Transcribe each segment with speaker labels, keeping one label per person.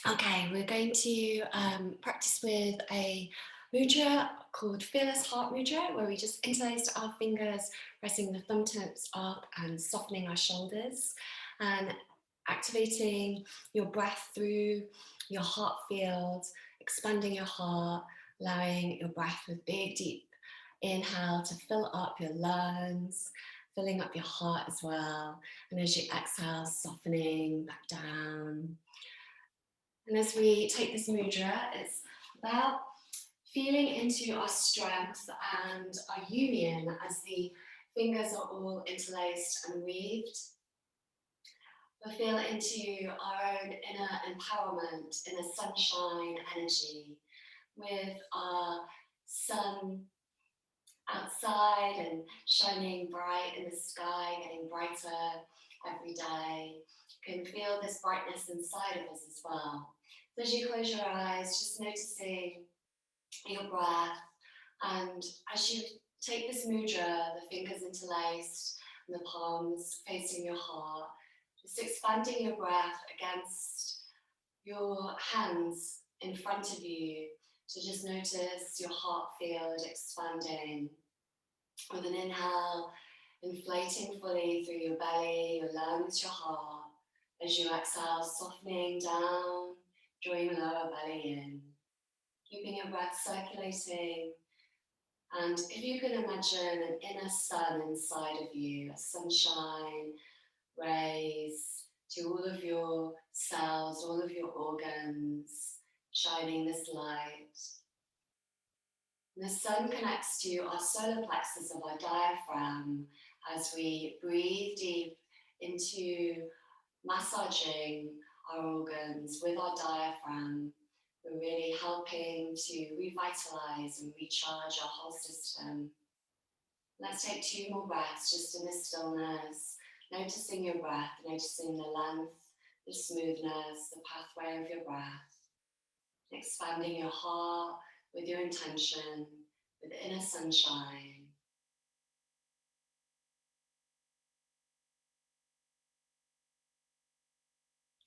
Speaker 1: Okay, we're going to practice with a mudra called Fearless Heart Mudra, where we just interlace our fingers, pressing the thumb tips up and softening our shoulders, and activating your breath through your heart field, expanding your heart, allowing your breath with big, deep inhale to fill up your lungs, filling up your heart as well. And as you exhale, softening back down. And as we take this mudra, it's about feeling into our strength and our union as the fingers are all interlaced and weaved. We feel into our own inner empowerment, inner sunshine energy, with our sun outside and shining bright in the sky, getting brighter every day. You can feel this brightness inside of us as well. So as you close your eyes, just noticing your breath, and as you take this mudra, the fingers interlaced and the palms facing your heart, just expanding your breath against your hands in front of you to just notice your heart field expanding. With an inhale, inflating fully through your belly, your lungs, your heart. As you exhale, softening down, drawing the lower belly in. Keeping your breath circulating. And if you can imagine an inner sun inside of you, a sunshine rays to all of your cells, all of your organs, shining this light. And the sun connects to our solar plexus of our diaphragm as we breathe deep into massaging our organs with our diaphragm. We're really helping to revitalize and recharge our whole system. Let's take 2 more breaths just in this stillness, noticing your breath, noticing the length, the smoothness, the pathway of your breath, expanding your heart with your intention, with inner sunshine.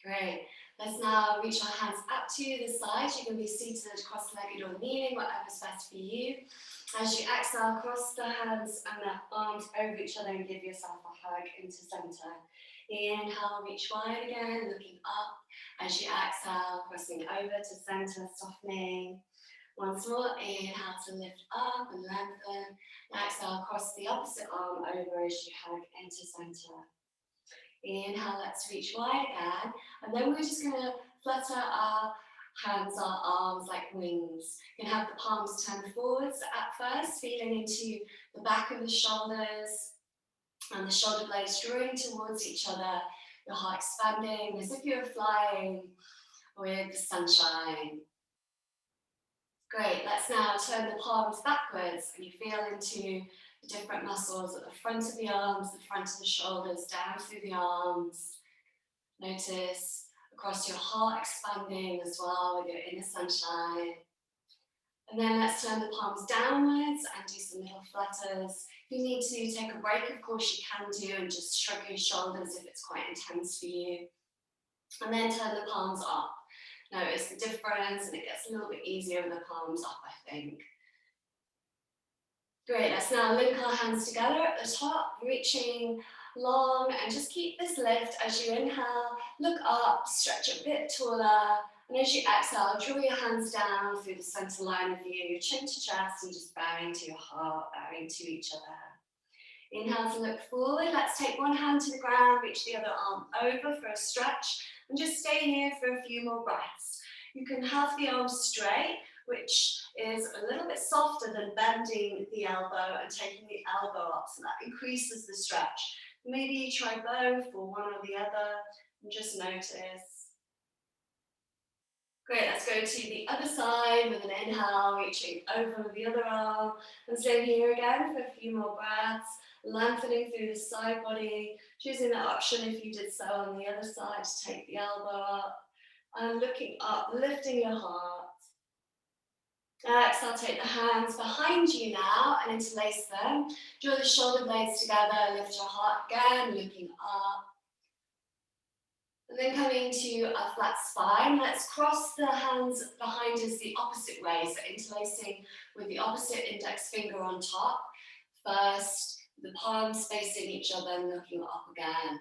Speaker 1: Great. Let's now reach our hands up to the side. You can be seated, cross-legged or kneeling, whatever's best for you. As you exhale, cross the hands and the arms over each other and give yourself a hug into center. Inhale, reach wide again, looking up. As you exhale, crossing over to center, softening. Once more, inhale to lift up and lengthen. Exhale, cross the opposite arm over as you hug into center. Inhale, let's reach wide again. And then we're just going to flutter our hands, our arms like wings. You can have the palms turned forwards at first, feeling into the back of the shoulders and the shoulder blades drawing towards each other. Your heart expanding as if you were flying with the sunshine. Great, let's now turn the palms backwards and you feel into the different muscles at the front of the arms, the front of the shoulders, down through the arms. Notice across your heart expanding as well with your inner sunshine. And then let's turn the palms downwards and do some little flutters. If you need to take a break, of course you can do, and just shrug your shoulders if it's quite intense for you. And then turn the palms up. Notice the difference, and it gets a little bit easier with the palms up, I think. Great, let's now link our hands together at the top, reaching long, and just keep this lift as you inhale, look up, stretch a bit taller, and as you exhale, draw your hands down through the center line of you, chin to chest, and just bowing to your heart, bowing to each other. Inhale to look forward. Let's take one hand to the ground, reach the other arm over for a stretch, and just stay here for a few more breaths. You can have the arms straight, which is a little bit softer than bending the elbow and taking the elbow up, so that increases the stretch. Maybe try both or one or the other, and just notice. Great, let's go to the other side with an inhale, reaching over the other arm, and stay here again for a few more breaths, lengthening through the side body, choosing that option if you did so on the other side to take the elbow up, and looking up, lifting your heart. Exhale, take the hands behind you now and interlace them. Draw the shoulder blades together, lift your heart again, looking up. And then coming to a flat spine, let's cross the hands behind us the opposite way, so interlacing with the opposite index finger on top. First, the palms facing each other and looking up again.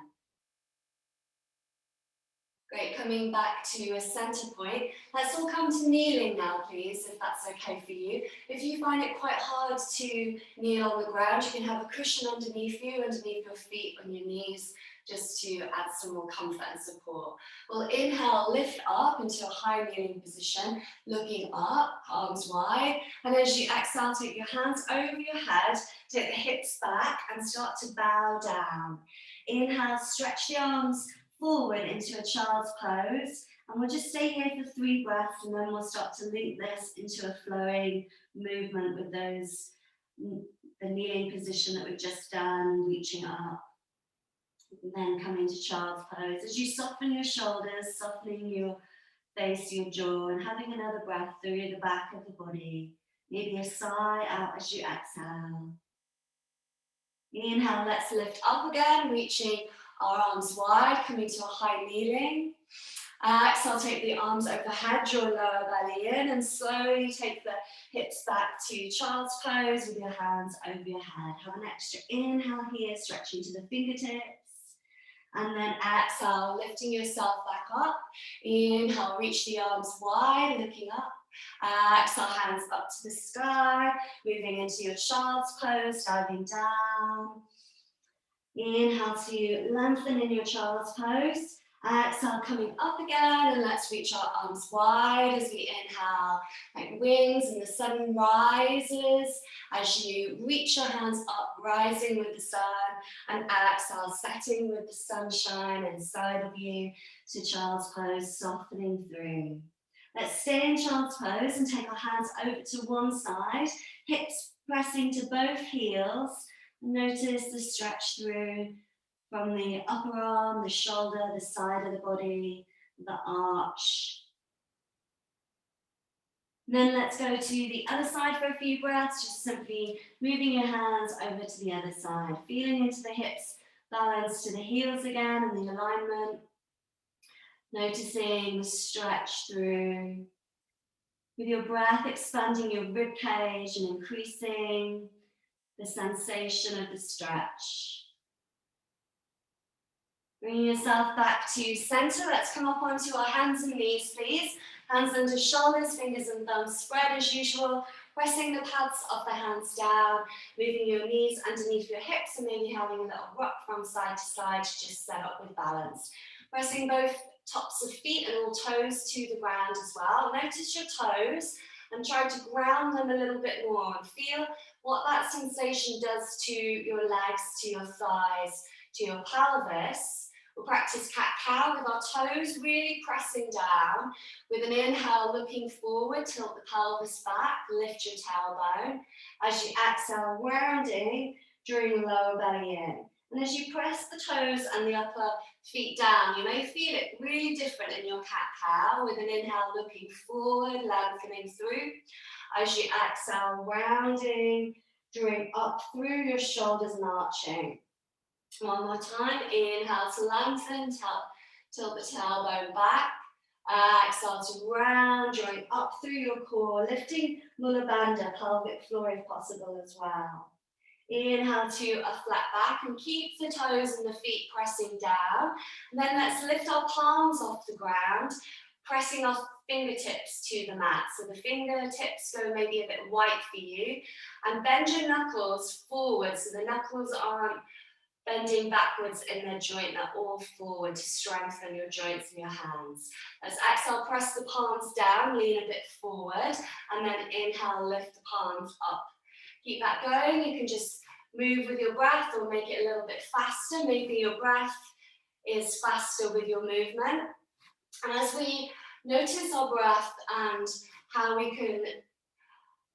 Speaker 1: Great, coming back to a center point. Let's all come to kneeling now, please, if that's okay for you. If you find it quite hard to kneel on the ground, you can have a cushion underneath you, underneath your feet on your knees, just to add some more comfort and support. We'll inhale, lift up into a high kneeling position, looking up, arms wide. And as you exhale, take your hands over your head, take the hips back and start to bow down. Inhale, stretch the arms forward into a child's pose, and we'll just stay here for 3 breaths, and then we'll start to link this into a flowing movement with those, the kneeling position that we've just done, reaching up, and then coming to child's pose. As you soften your shoulders, softening your face, your jaw, and having another breath through the back of the body. Maybe a sigh out as you exhale. Inhale, let's lift up again, reaching our arms wide, coming to a high kneeling. Exhale, take the arms overhead, draw lower belly in, and slowly take the hips back to child's pose with your hands over your head. Have an extra inhale here, stretching to the fingertips. And then exhale, lifting yourself back up. Inhale, reach the arms wide, looking up. Exhale, hands up to the sky, moving into your child's pose, diving down. Inhale to lengthen in your child's pose. Exhale, coming up again, and let's reach our arms wide as we inhale, like wings and the sun rises. As you reach your hands up, rising with the sun, and exhale, setting with the sunshine inside of you to child's pose, softening through. Let's stay in child's pose and take our hands over to one side, hips pressing to both heels. Notice the stretch through from the upper arm, the shoulder, the side of the body, the arch. Then let's go to the other side for a few breaths, just simply moving your hands over to the other side, feeling into the hips, balance to the heels again and the alignment. Noticing the stretch through. With your breath, expanding your rib cage and increasing the sensation of the stretch. Bringing yourself back to center. Let's come up onto our hands and knees, please. Hands under shoulders, fingers and thumbs spread as usual. Pressing the pads of the hands down, moving your knees underneath your hips and maybe having a little rock from side to side to just set up with balance. Pressing both tops of feet and all toes to the ground as well. Notice your toes and try to ground them a little bit more and feel what that sensation does to your legs, to your thighs, to your pelvis. We'll practice cat-cow with our toes really pressing down. With an inhale, looking forward, tilt the pelvis back, lift your tailbone. As you exhale, rounding, drawing the lower belly in. And as you press the toes and the upper feet down, you may feel it really different in your cat-cow. With an inhale, looking forward, lengthening through. As you exhale, rounding, drawing up through your shoulders and arching. One more time, inhale to lengthen, tilt the tailbone back. Exhale to round, drawing up through your core, lifting Mula Bandha, pelvic floor if possible as well. Inhale to a flat back and keep the toes and the feet pressing down. And then let's lift our palms off the ground, pressing our fingertips to the mat. So the fingertips go maybe a bit wide for you. And bend your knuckles forward so the knuckles aren't bending backwards in their joint, they're all forward to strengthen your joints and your hands. As exhale, press the palms down, lean a bit forward, and then inhale, lift the palms up. Keep that going. You can just move with your breath or make it a little bit faster. Maybe your breath is faster with your movement. And as we notice our breath and how we can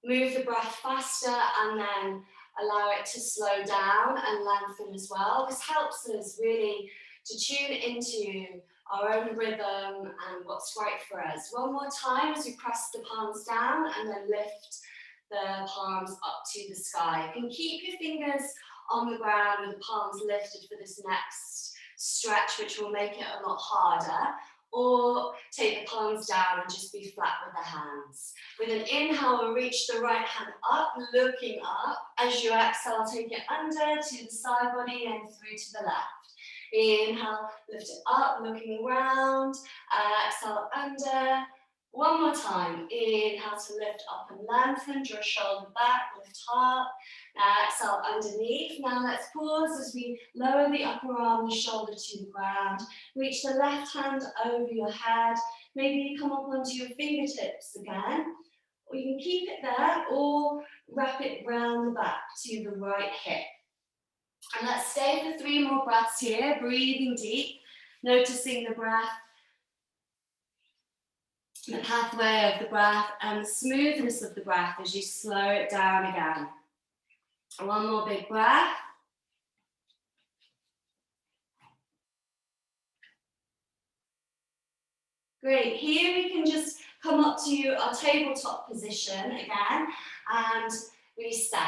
Speaker 1: move the breath faster and then allow it to slow down and lengthen as well. This helps us really to tune into our own rhythm and what's right for us. One more time as we press the palms down and then lift the palms up to the sky. You can keep your fingers on the ground with the palms lifted for this next stretch, which will make it a lot harder, or take the palms down and just be flat with the hands. With an inhale, we'll reach the right hand up, looking up. As you exhale, take it under to the side body and through to the left. Inhale, lift it up, looking around. Exhale, under. One more time. Inhale to lift up and lengthen, draw shoulder back, lift heart. Exhale underneath. Now let's pause as we lower the upper arm, the shoulder to the ground. Reach the left hand over your head. Maybe you come up onto your fingertips again. Or you can keep it there or wrap it round the back to the right hip. And let's stay for 3 more breaths here, breathing deep, noticing the breath, the pathway of the breath and the smoothness of the breath as you slow it down again. One more big breath. Great, here we can just come up to our tabletop position again and reset.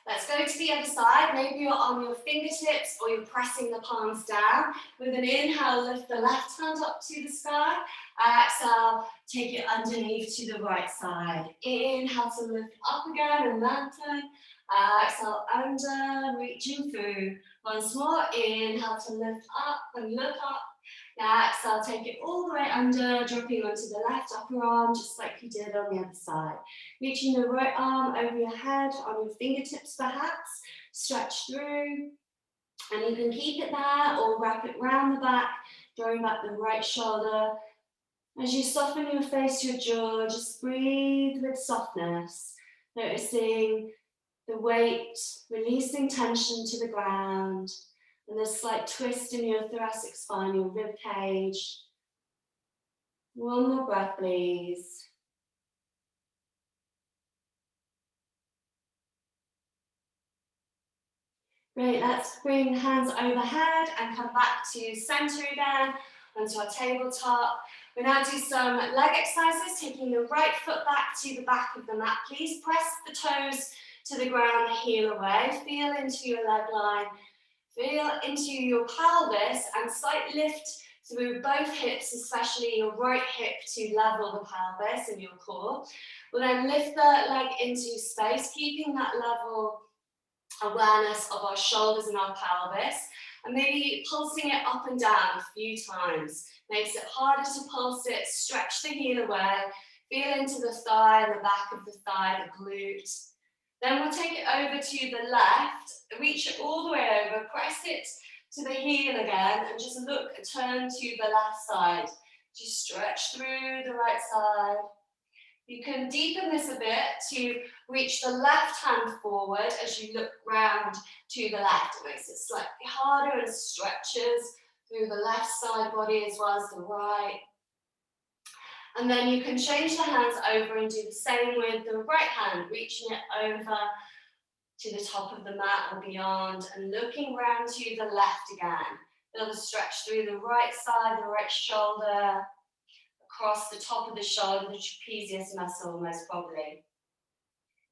Speaker 1: Let's go to the other side. Maybe you're on your fingertips or you're pressing the palms down. With an inhale, lift the left hand up to the sky. Exhale, take it underneath to the right side. Inhale to lift up again and lengthen. Exhale, under, reaching through. Once more, inhale to lift up and look up. Now exhale, take it all the way under, dropping onto the left upper arm, just like you did on the other side. Reaching the right arm over your head, on your fingertips perhaps, stretch through. And you can keep it there or wrap it round the back, drawing back the right shoulder. As you soften your face, your jaw, just breathe with softness, noticing the weight, releasing tension to the ground. And there's a slight twist in your thoracic spine, your rib cage. One more breath, please. Great, let's bring the hands overhead and come back to center again, onto our tabletop. We'll now do some leg exercises, taking the right foot back to the back of the mat, please. Press the toes to the ground, the heel away. Feel into your leg line. Feel into your pelvis and slight lift through both hips, especially your right hip to level the pelvis and your core. We'll then lift the leg into space, keeping that level awareness of our shoulders and our pelvis, and maybe pulsing it up and down a few times. Makes it harder to pulse it, stretch the heel away, feel into the thigh and the back of the thigh, the glute. Then we'll take it over to the left, reach it all the way over, press it to the heel again, and just look, turn to the left side. Just stretch through the right side. You can deepen this a bit to reach the left hand forward as you look round to the left. It makes it slightly harder and stretches through the left side body as well as the right. And then you can change the hands over and do the same with the right hand, reaching it over to the top of the mat or beyond and looking round to the left again. Feel the stretch through the right side, the right shoulder, across the top of the shoulder, the trapezius muscle most probably.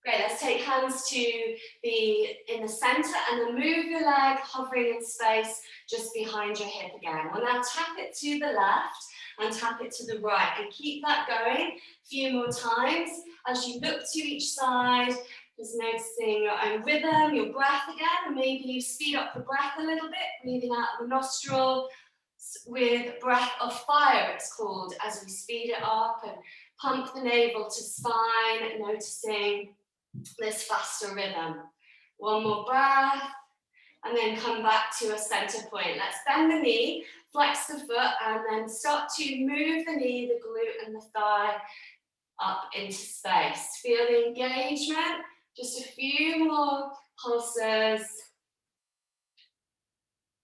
Speaker 1: Great, let's take hands to be in the center and then move your leg hovering in space just behind your hip again. We'll now tap it to the left and tap it to the right and keep that going a few more times as you look to each side, just noticing your own rhythm, your breath again, and maybe you speed up the breath a little bit, breathing out the nostril with breath of fire, it's called, as we speed it up and pump the navel to spine, noticing this faster rhythm. One more breath, and then come back to a center point. Let's bend the knee, flex the foot, and then start to move the knee, the glute, and the thigh up into space. Feel the engagement, just a few more pulses.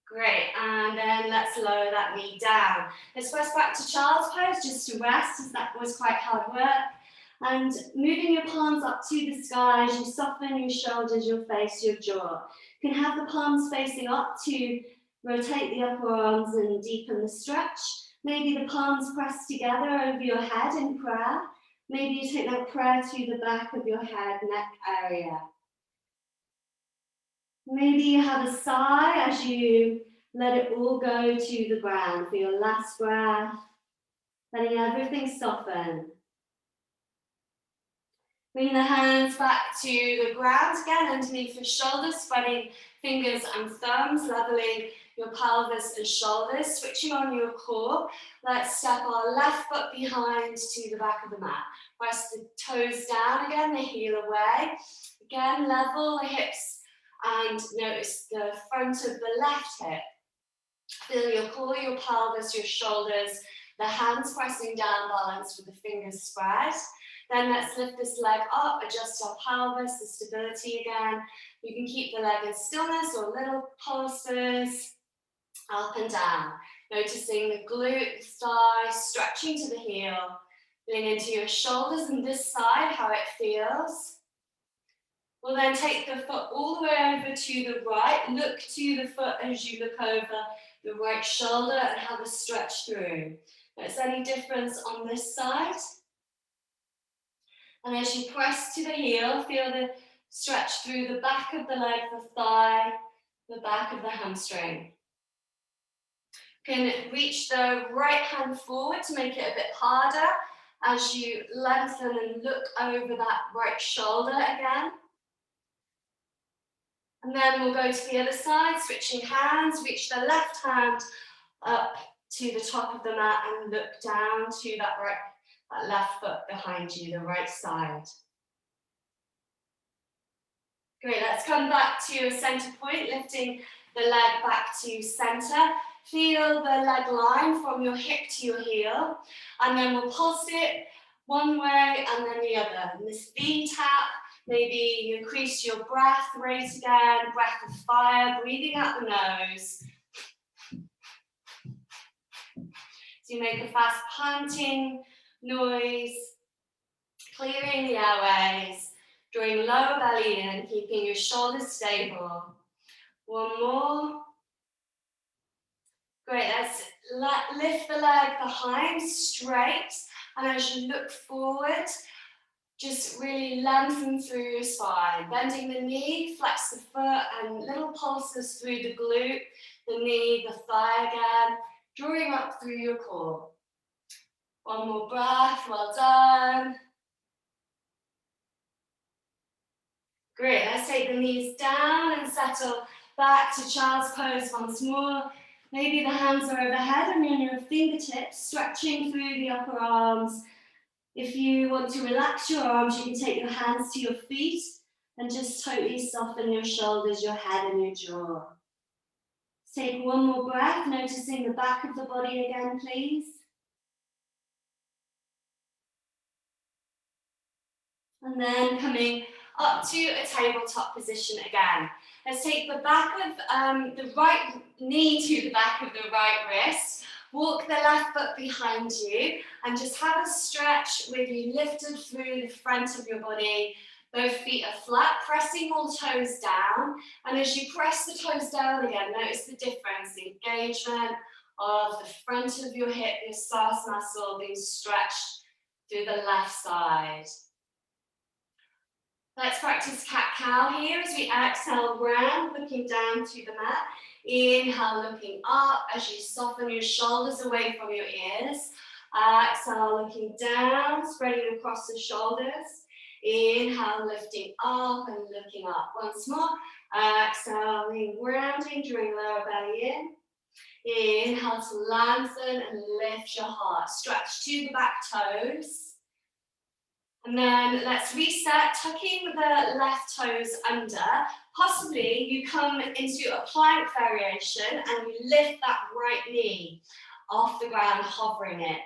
Speaker 1: Great, and then let's lower that knee down. Let's press back to child's pose just to rest, as that was quite hard work. And moving your palms up to the sky as you soften your shoulders, your face, your jaw. You can have the palms facing up to rotate the upper arms and deepen the stretch. Maybe the palms pressed together over your head in prayer. Maybe you take that prayer to the back of your head, neck area. Maybe you have a sigh as you
Speaker 2: Let it all go to the ground for your last breath, letting everything soften. Bring the hands back to the ground again, underneath your shoulders, spreading fingers and thumbs, leveling your pelvis and shoulders, switching on your core. Let's step our left foot behind to the back of the mat. Press the toes down again, the heel away. Again, level the hips and notice the front of the left hip. Feel your core, your pelvis, your shoulders, the hands pressing down, balanced with the fingers spread. Then let's lift this leg up, adjust our pelvis, the stability again. You can keep the leg in stillness or little pulses, up and down. Noticing the glute, the thigh, stretching to the heel. Feeling into your shoulders and this side, how it feels. We'll then take the foot all the way over to the right. Look to the foot as you look over the right shoulder and have a stretch through. Is there any difference on this side? And as you press to the heel, feel the stretch through the back of the leg, the thigh, the back of the hamstring. You can reach the right hand forward to make it a bit harder as you lengthen and look over that right shoulder again. And then we'll go to the other side, switching hands, reach the left hand up to the top of the mat and look down to that left foot behind you, the right side. Great, let's come back to a center point, lifting the leg back to center. Feel the leg line from your hip to your heel, and then we'll pulse it one way and then the other. And this V tap, maybe you increase your breath rate again, breath of fire, breathing out the nose. So you make a fast panting noise, clearing the airways. Drawing lower belly in, keeping your shoulders stable. One more. Great, let's lift the leg behind, straight. And as you look forward, just really lengthen through your spine. Bending the knee, flex the foot, and little pulses through the glute, the knee, the thigh again. Drawing up through your core. One more breath, well done. Great, let's take the knees down and settle back to child's pose once more. Maybe the hands are overhead and on your fingertips, stretching through the upper arms. If you want to relax your arms, you can take your hands to your feet and just totally soften your shoulders, your head and your jaw. Take one more breath, noticing the back of the body again, please. And then coming up to a tabletop position again. Let's take the back of the right knee to the back of the right wrist. Walk the left foot behind you and just have a stretch with you lifted through the front of your body. Both feet are flat, pressing all toes down. And as you press the toes down again, notice the difference, the engagement of the front of your hip, your psoas muscle being stretched through the left side. Let's practice cat-cow here as we exhale round, looking down to the mat. Inhale, looking up as you soften your shoulders away from your ears. Exhale, looking down, spreading across the shoulders. Inhale, lifting up and looking up. Once more. Exhaling, rounding, drawing lower belly in. Inhale to lengthen and lift your heart. Stretch to the back toes. And then let's reset, tucking the left toes under. Possibly you come into a plank variation and you lift that right knee off the ground, hovering it.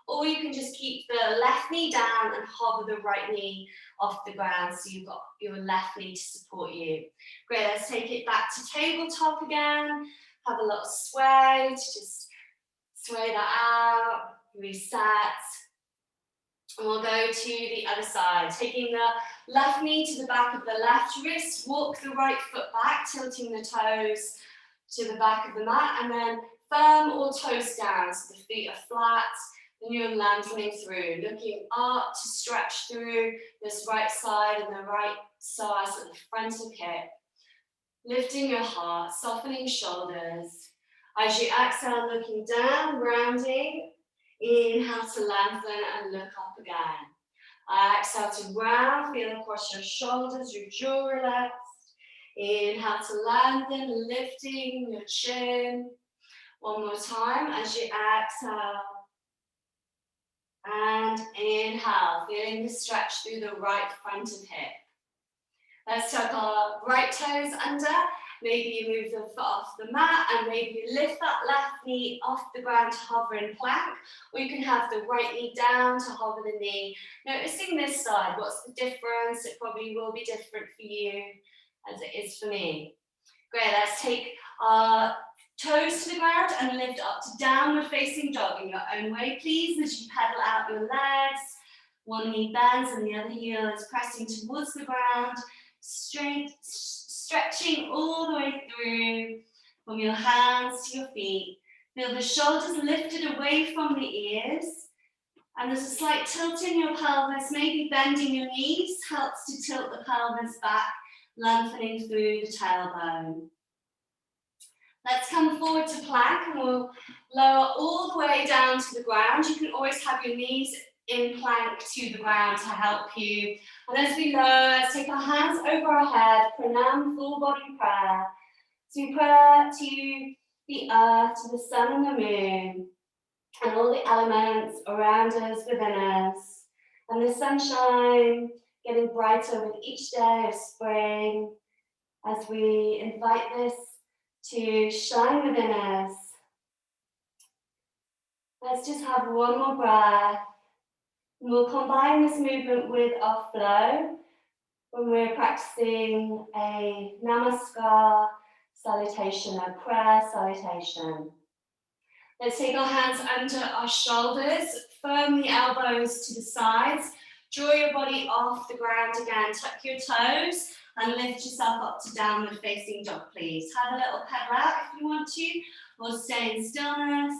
Speaker 2: Or you can just keep the left knee down and hover the right knee off the ground so you've got your left knee to support you. Great, let's take it back to tabletop again. Have a little sway to just sway that out, reset. And we'll go to the other side, taking the left knee to the back of the left wrist, walk the right foot back, tilting the toes to the back of the mat, and then firm all toes down so the feet are flat, and you're lengthening through, looking up to stretch through this right side and the right psoas at the front of hip, lifting your heart, softening shoulders, As you exhale, looking down, rounding. Inhale to lengthen and look up again. Exhale to round, feel across your shoulders, your jaw relaxed. Inhale to lengthen, lifting your chin. One more time as you exhale. And inhale, feeling the stretch through the right front of hip. Let's tuck our right toes under. Maybe you move the foot off the mat and maybe you lift that left knee off the ground to hover in plank. Or you can have the right knee down to hover the knee. Noticing this side, what's the difference? It probably will be different for you as it is for me. Great, let's take our toes to the ground and lift up to downward facing dog in your own way, please, as you pedal out your legs. One knee bends and the other heel is pressing towards the ground. Straight, stretching all the way through from your hands to your feet. Feel the shoulders lifted away from the ears. And there's a slight tilt in your pelvis, maybe bending your knees helps to tilt the pelvis back, lengthening through the tailbone. Let's come forward to plank and we'll lower all the way down to the ground. You can always have your knees in plank to the ground to help you. And as we lower, let's take our hands over our head, pranam, full body prayer. So we pray to the earth, to the sun and the moon, and all the elements around us, within us. And the sunshine getting brighter with each day of spring as we invite this to shine within us. Let's just have one more breath. And we'll combine this movement with our flow when we're practicing a namaskar salutation, a prayer salutation. Let's take our hands under our shoulders, firm the elbows to the sides, draw your body off the ground again, tuck your toes and lift yourself up to downward facing dog, please. Have a little pedal out if you want to, or stay in stillness,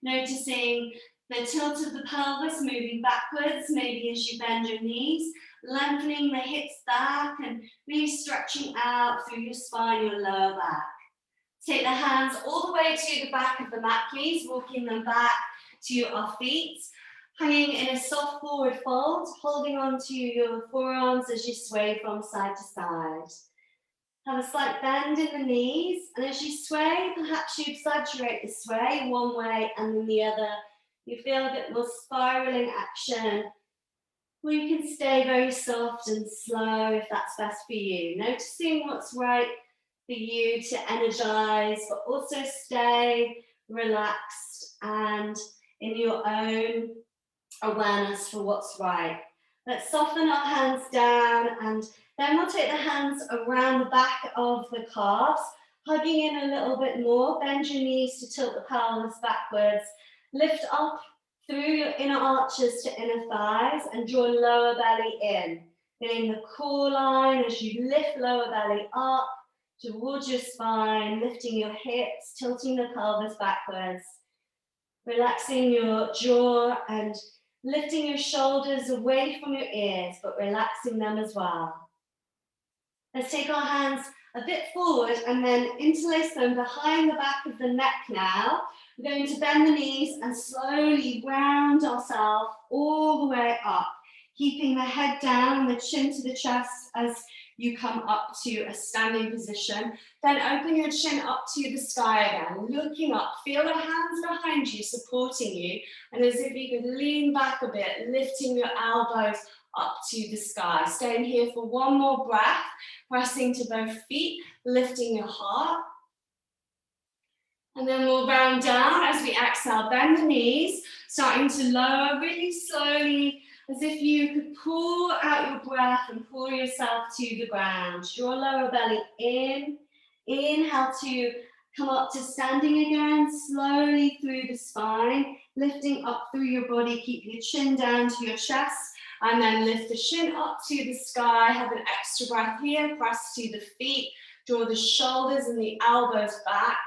Speaker 2: noticing the tilt of the pelvis moving backwards, maybe as you bend your knees, lengthening the hips back and really stretching out through your spine, your lower back. Take the hands all the way to the back of the mat, please, walking them back to our feet, hanging in a soft forward fold, holding on to your forearms as you sway from side to side. Have a slight bend in the knees, and as you sway, perhaps you exaggerate the sway one way and then the other. You feel a bit more spiraling action, or you can stay very soft and slow if that's best for you. Noticing what's right for you to energize, but also stay relaxed and in your own awareness for what's right. Let's soften our hands down, and then we'll take the hands around the back of the calves, hugging in a little bit more. Bend your knees to tilt the pelvis backwards. Lift up through your inner arches to inner thighs and draw lower belly in. Feeling the core line as you lift lower belly up towards your spine, lifting your hips, tilting the pelvis backwards. Relaxing your jaw and lifting your shoulders away from your ears, but relaxing them as well. Let's take our hands a bit forward and then interlace them behind the back of the neck now. We're going to bend the knees and slowly round ourselves all the way up, keeping the head down and the chin to the chest as you come up to a standing position. Then open your chin up to the sky again, looking up. Feel the hands behind you supporting you, and as if you could lean back a bit, lifting your elbows up to the sky. Staying here for one more breath, pressing to both feet, lifting your heart. And then we'll round down as we exhale, bend the knees, starting to lower really slowly, as if you could pull out your breath and pull yourself to the ground. Draw lower belly in. Inhale to come up to standing again, slowly through the spine, lifting up through your body. Keep your chin down to your chest, and then lift the chin up to the sky. Have an extra breath here, press to the feet, draw the shoulders and the elbows back.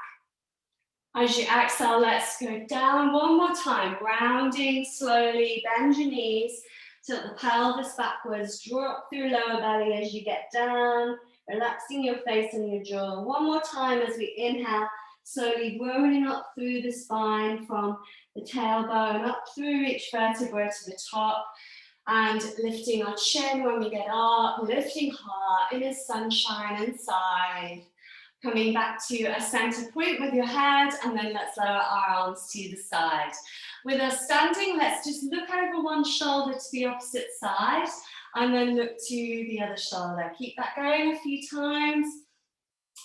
Speaker 2: As you exhale, let's go down one more time, rounding slowly, bend your knees, tilt the pelvis backwards, draw up through lower belly as you get down, relaxing your face and your jaw. One more time as we inhale, slowly rolling up through the spine from the tailbone up through each vertebra to the top, and lifting our chin when we get up, lifting heart, inner sunshine inside. Coming back to a center point with your head, and then let's lower our arms to the side. With us standing, let's just look over one shoulder to the opposite side, and then look to the other shoulder. Keep that going a few times.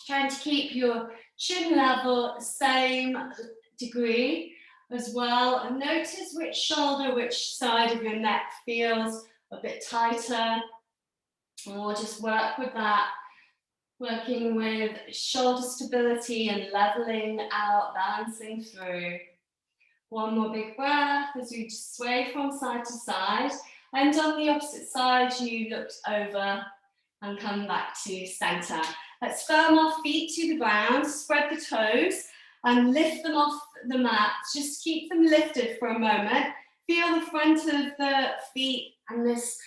Speaker 2: Trying to keep your chin level the same degree as well. And notice which shoulder, which side of your neck feels a bit tighter. And we'll just work with that. Working with shoulder stability and leveling out, balancing through. One more big breath as you just sway from side to side. And on the opposite side, you looked over and come back to center. Let's firm our feet to the ground, spread the toes and lift them off the mat. Just keep them lifted for a moment. Feel the front of the feet and this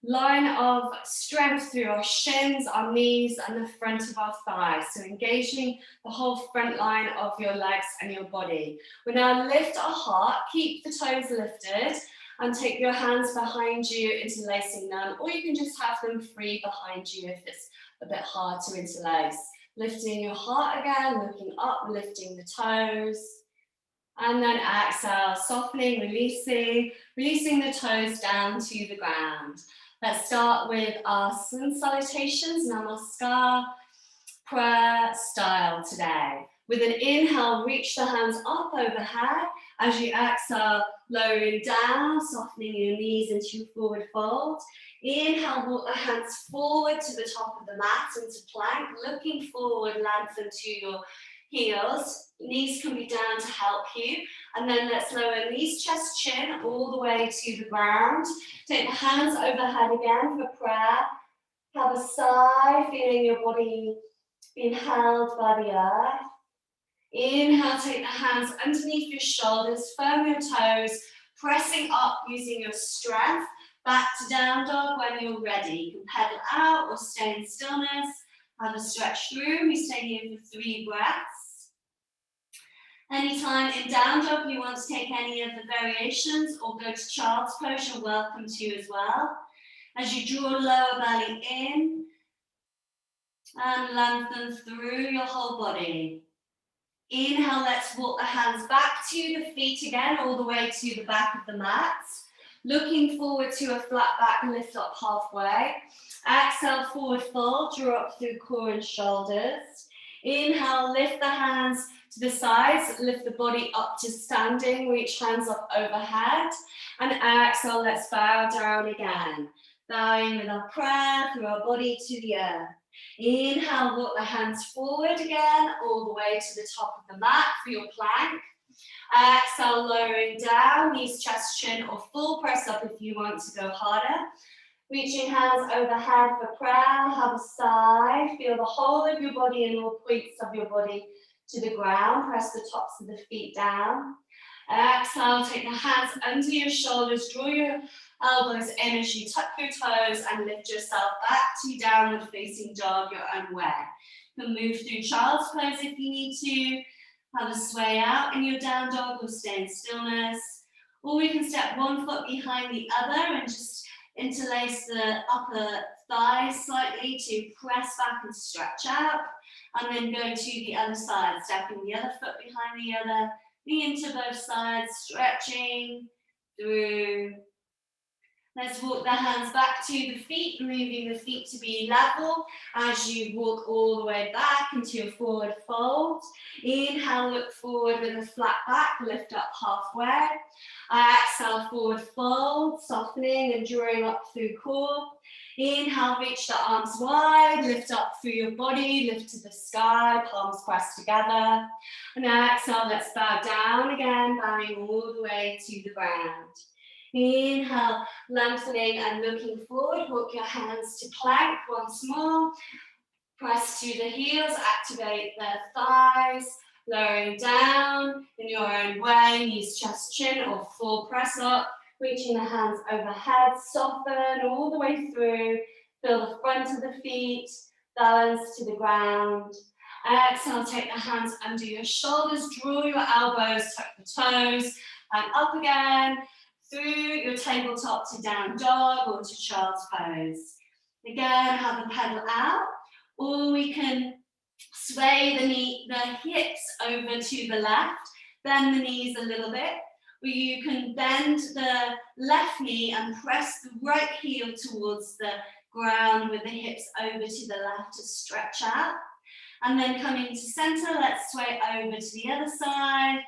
Speaker 2: line of strength through our shins, our knees, and the front of our thighs. So engaging the whole front line of your legs and your body. We now lift our heart, keep the toes lifted, and take your hands behind you, interlacing them, or you can just have them free behind you if it's a bit hard to interlace. Lifting your heart again, looking up, lifting the toes. And then exhale, softening, releasing the toes down to the ground. Let's start with our sun salutations, namaskar, prayer style today. With an inhale, reach the hands up overhead. As you exhale, lowering down, softening your knees into your forward fold. Inhale, walk the hands forward to the top of the mat into plank. Looking forward, lengthen to your heels. Knees can be down to help you. And then let's lower knees, chest, chin, all the way to the ground. Take the hands overhead again for prayer. Have a sigh, feeling your body being held by the earth. Inhale, take the hands underneath your shoulders, firm your toes, pressing up using your strength. Back to down dog when you're ready. You can pedal out or stay in stillness. Have a stretch through. We stay here for 3 breaths. Anytime in down dog you want to take any of the variations or go to child's pose, you're welcome to as well. As you draw lower belly in and lengthen through your whole body. Inhale, let's walk the hands back to the feet again, all the way to the back of the mat. Looking forward to a flat back, lift up halfway. Exhale, forward fold, draw up through core and shoulders. Inhale, lift the hands to the sides, lift the body up to standing, reach hands up overhead. And exhale, let's bow down again. Bowing with our prayer through our body to the earth. Inhale, walk the hands forward again, all the way to the top of the mat for your plank. Exhale, lowering down, knees, chest, chin, or full press up if you want to go harder. Reaching hands overhead for prayer, have a sigh, feel the whole of your body and all points of your body to the ground, press the tops of the feet down. Exhale, take the hands under your shoulders, draw your elbows in as you tuck your toes and lift yourself back to downward facing dog your own way. You can move through child's pose if you need to. Have a sway out in your down dog or stay in stillness. Or we can step one foot behind the other and just interlace the upper thighs slightly to press back and stretch out. And then go to the other side, stepping the other foot behind the other, knee into both sides, stretching through. Let's walk the hands back to the feet, moving the feet to be level as you walk all the way back into a forward fold. Inhale, look forward with a flat back, lift up halfway. Exhale, forward fold, softening and drawing up through core. Inhale, reach the arms wide, lift up through your body, lift to the sky, palms pressed together. And exhale, let's bow down again, bowing all the way to the ground. Inhale, lengthening and looking forward. Walk your hands to plank once more. Press to the heels, activate the thighs. Lowering down in your own way, knees, chest, chin, or full press up. Reaching the hands overhead, soften all the way through. Feel the front of the feet, balance to the ground. Exhale, take the hands under your shoulders, draw your elbows, tuck the toes, and up again through your tabletop to down dog or to child's pose. Again, have the pedal out, or we can sway the hips over to the left, bend the knees a little bit, or you can bend the left knee and press the right heel towards the ground with the hips over to the left to stretch out. And then coming to center, let's sway over to the other side,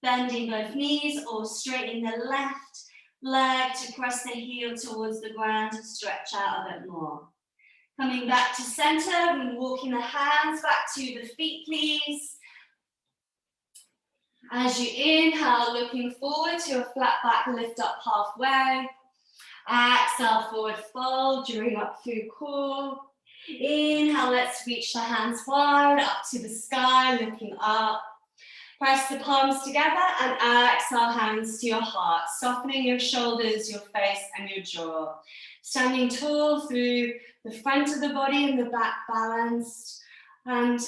Speaker 2: bending both knees or straightening the left leg to press the heel towards the ground to stretch out a bit more. Coming back to center and walking the hands back to the feet, please. As you inhale, looking forward to a flat back, lift up halfway. Exhale, forward fold, drawing up through core. Inhale, let's reach the hands wide, up to the sky, looking up. Press the palms together and exhale, hands to your heart, softening your shoulders, your face and your jaw. Standing tall through the front of the body and the back balanced, and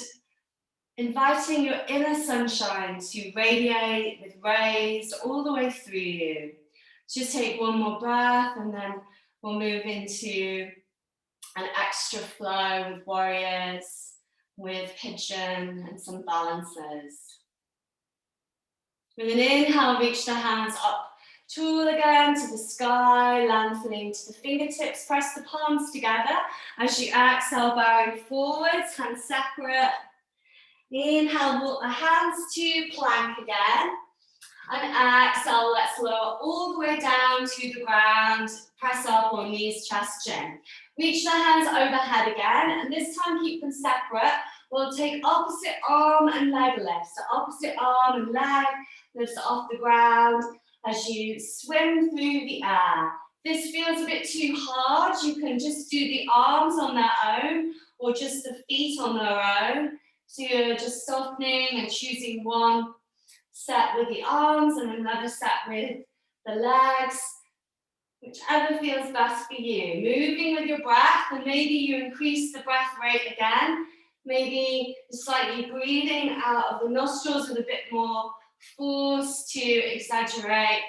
Speaker 2: inviting your inner sunshine to radiate with rays all the way through you. Just take one more breath and then we'll move into an extra flow with warriors, with pigeon and some balances. With an inhale, reach the hands up tall again to the sky, lengthening to the fingertips, press the palms together. As you exhale, bowing forwards, hands separate. Inhale, walk the hands to plank again. And exhale, let's lower all the way down to the ground. Press up on knees, chest, chin. Reach the hands overhead again, and this time keep them separate. We'll take opposite arm and leg lifts. So opposite arm and leg lifts off the ground as you swim through the air. This feels a bit too hard. You can just do the arms on their own or just the feet on their own. So you're just softening and choosing one set with the arms and another set with the legs, whichever feels best for you. Moving with your breath, and maybe you increase the breath rate again. Maybe slightly breathing out of the nostrils with a bit more force to exaggerate,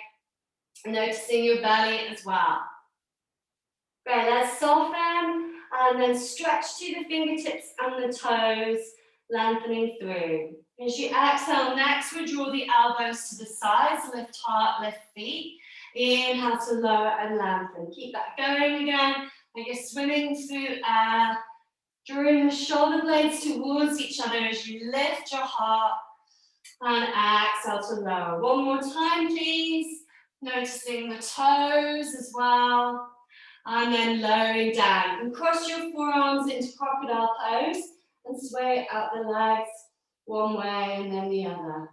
Speaker 2: noticing your belly as well. Great, let's soften and then stretch to the fingertips and the toes, lengthening through. As you exhale, next we draw the elbows to the sides, lift heart, lift feet. Inhale to lower and lengthen. Keep that going again, like you're swimming through air. Drawing the shoulder blades towards each other as you lift your heart and exhale to lower. One more time, please. Noticing the toes as well. And then lowering down. You can cross your forearms into crocodile pose and sway out the legs one way and then the other.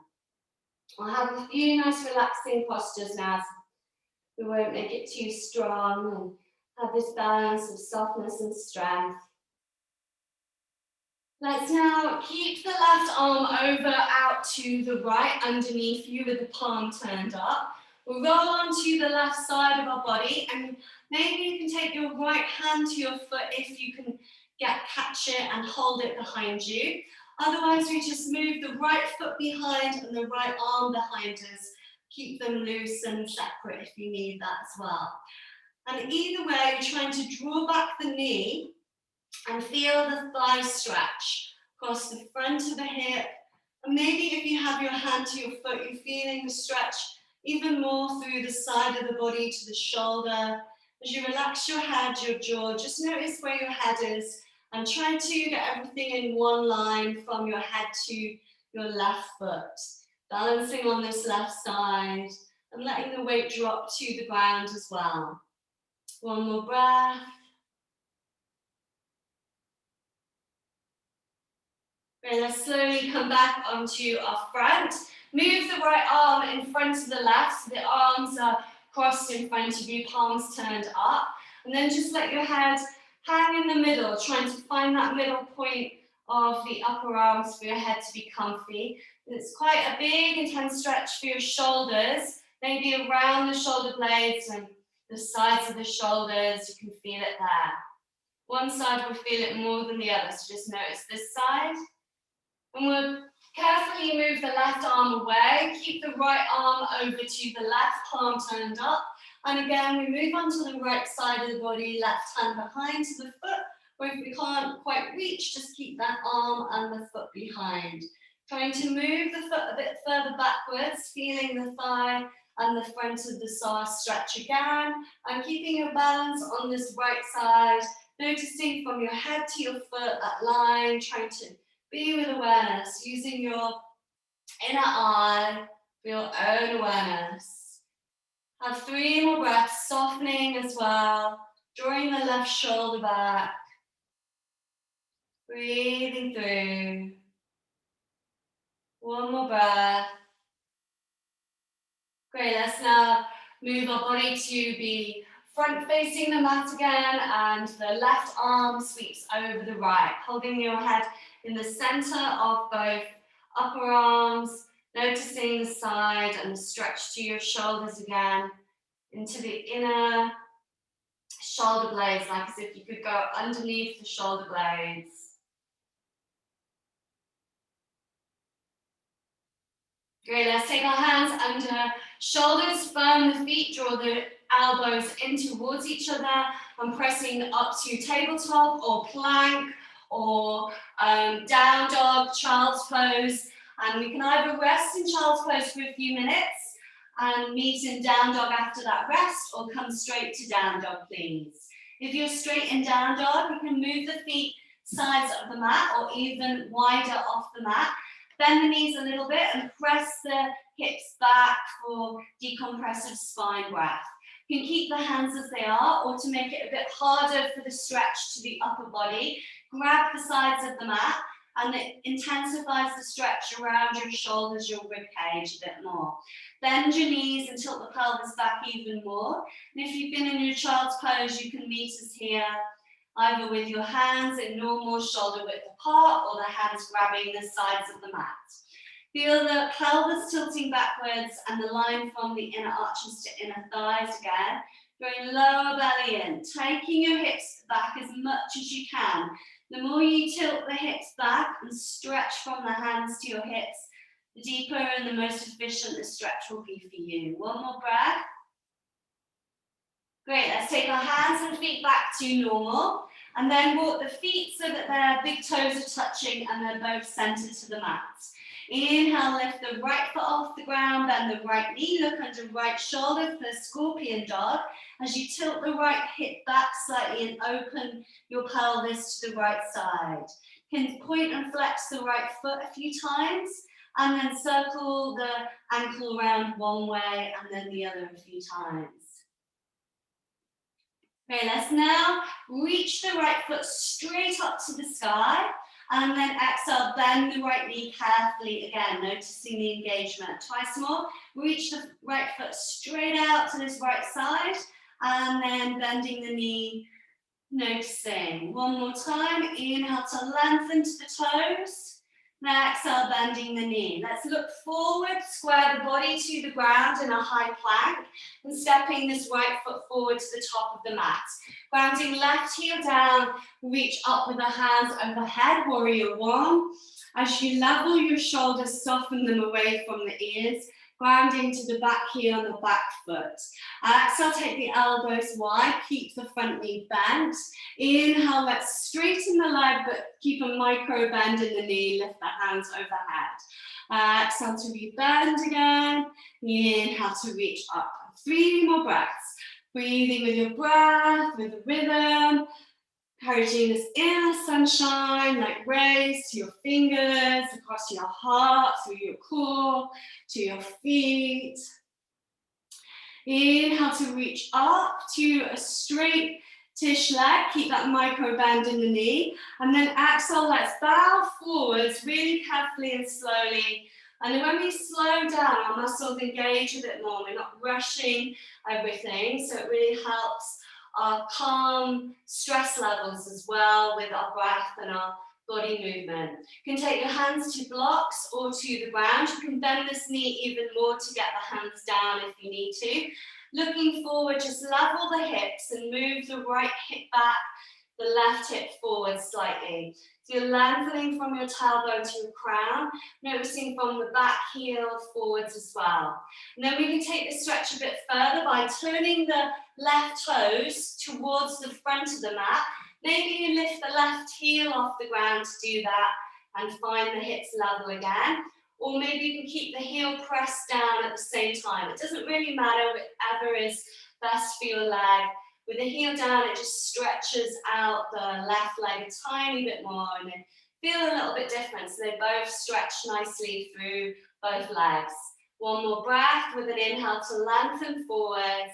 Speaker 2: I'll have a few nice relaxing postures now. We won't make it too strong and have this balance of softness and strength. Let's now keep the left arm over out to the right underneath you with the palm turned up. We'll roll onto the left side of our body, and maybe you can take your right hand to your foot if you can catch it and hold it behind you. Otherwise, we just move the right foot behind and the right arm behind us. Keep them loose and separate if you need that as well. And either way, you're trying to draw back the knee and feel the thigh stretch across the front of the hip. And maybe if you have your hand to your foot, you're feeling the stretch even more through the side of the body to the shoulder. As you relax your head, your jaw, just notice where your head is and try to get everything in one line from your head to your left foot. Balancing on this left side and letting the weight drop to the ground as well. One more breath. Great, let's slowly come back onto our front. Move the right arm in front of the left, so the arms are crossed in front of you, palms turned up. And then just let your head hang in the middle, trying to find that middle point of the upper arms for your head to be comfy. It's quite a big, intense stretch for your shoulders, maybe around the shoulder blades and the sides of the shoulders. You can feel it there. One side will feel it more than the other, so just notice this side And we'll carefully move the left arm away. Keep the right arm over to the left, palm turned up. And again, we move onto the right side of the body, left hand behind to the foot. Or if we can't quite reach, just keep that arm and the foot behind. Trying to move the foot a bit further backwards, feeling the thigh and the front of the psoas stretch again. And keeping your balance on this right side, noticing from your head to your foot, that line, trying to be with awareness, using your inner eye for your own awareness. Have 3 more breaths, softening as well, drawing the left shoulder back. Breathing through. 1 more breath. Great, let's now move our body to be front facing the mat again, and the left arm sweeps over the right, holding your head in the center of both upper arms, noticing the side and the stretch to your shoulders again, into the inner shoulder blades, like as if you could go underneath the shoulder blades. Great, let's take our hands under shoulders, firm the feet, draw the elbows in towards each other. I'm pressing up to tabletop or plank or down dog, child's pose. And we can either rest in child's pose for a few minutes and meet in down dog after that rest, or come straight to down dog, please. If you're straight in down dog, you can move the feet sides of the mat or even wider off the mat. Bend the knees a little bit and press the hips back for decompressive spine breath. You can keep the hands as they are, or to make it a bit harder for the stretch to the upper body, grab the sides of the mat, and it intensifies the stretch around your shoulders, your rib cage a bit more. Bend your knees and tilt the pelvis back even more. And if you've been in your child's pose, you can meet us here, either with your hands in normal shoulder width apart or the hands grabbing the sides of the mat. Feel the pelvis tilting backwards and the line from the inner arches to inner thighs again. Going lower belly in, taking your hips back as much as you can. The more you tilt the hips back and stretch from the hands to your hips, the deeper and the most efficient the stretch will be for you. 1 more breath. Great, let's take our hands and feet back to normal, and then walk the feet so that their big toes are touching and they're both centered to the mat. Inhale, lift the right foot off the ground, bend the right knee, look under right shoulder for scorpion dog. As you tilt the right hip back slightly and open your pelvis to the right side. You can point and flex the right foot a few times, and then circle the ankle around one way and then the other a few times. Okay, let's now reach the right foot straight up to the sky, and then exhale, bend the right knee carefully again, noticing the engagement. Twice more, reach the right foot straight out to this right side, and then bending the knee, noticing. 1 more time, inhale to lengthen to the toes. Now exhale, bending the knee. Let's look forward, square the body to the ground in a high plank, and stepping this right foot forward to the top of the mat. Grounding left heel down, reach up with the hands overhead, warrior 1. As you level your shoulders, soften them away from the ears, grounding to the back heel and the back foot. Exhale, take the elbows wide, keep the front knee bent. Inhale, let's straighten the leg, but keep a micro bend in the knee, lift the hands overhead. Exhale to rebend again. Inhale to reach up. 3 more breaths. Breathing with your breath, with the rhythm. Encouraging this inner sunshine, like rays to your fingers, across your heart, through your core, to your feet. Inhale to reach up to a straight-ish leg. Keep that micro bend in the knee. And then exhale, let's bow forwards really carefully and slowly. And then when we slow down, our muscles engage a bit more. We're not rushing everything, so it really helps our calm stress levels as well with our breath and our body movement. You can take your hands to blocks or to the ground. You can bend this knee even more to get the hands down if you need to. Looking forward, just level the hips and move the right hip back, the left hip forward slightly. So you're lengthening from your tailbone to your crown, noticing from the back heel forwards as well. And then we can take the stretch a bit further by turning the left toes towards the front of the mat. Maybe you lift the left heel off the ground to do that and find the hips level again. Or maybe you can keep the heel pressed down at the same time. It doesn't really matter, whatever is best for your leg. With the heel down, it just stretches out the left leg a tiny bit more and they feel a little bit different. So they both stretch nicely through both legs. One more breath with an inhale to lengthen forwards.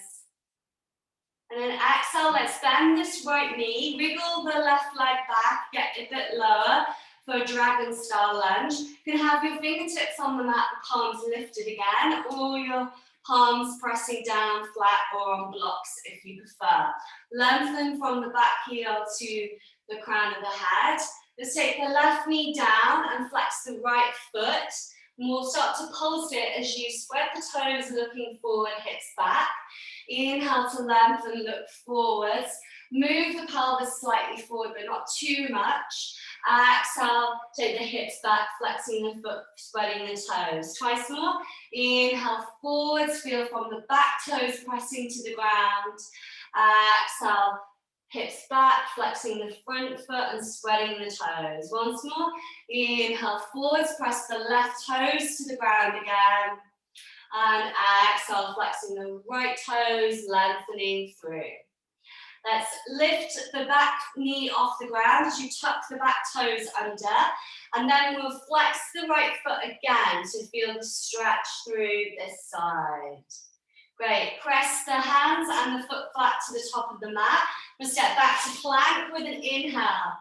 Speaker 2: And then exhale, let's bend this right knee, wriggle the left leg back, get a bit lower for a dragon style lunge. You can have your fingertips on the mat, the palms lifted again, or your palms pressing down flat or on blocks if you prefer. Lengthen from the back heel to the crown of the head. Let's take the left knee down and flex the right foot. And we'll start to pulse it as you spread the toes, looking forward, hips back. Inhale to lengthen, look forwards. Move the pelvis slightly forward, but not too much. Exhale, take the hips back, flexing the foot, spreading the toes. Twice more. Inhale forwards, feel from the back toes pressing to the ground. Exhale, hips back, flexing the front foot and spreading the toes. Once more. Inhale forwards, press the left toes to the ground again. And exhale, flexing the right toes, lengthening through. Let's lift the back knee off the ground as you tuck the back toes under. And then we'll flex the right foot again to feel the stretch through this side. Great. Press the hands and the foot flat to the top of the mat. We'll step back to plank with an inhale.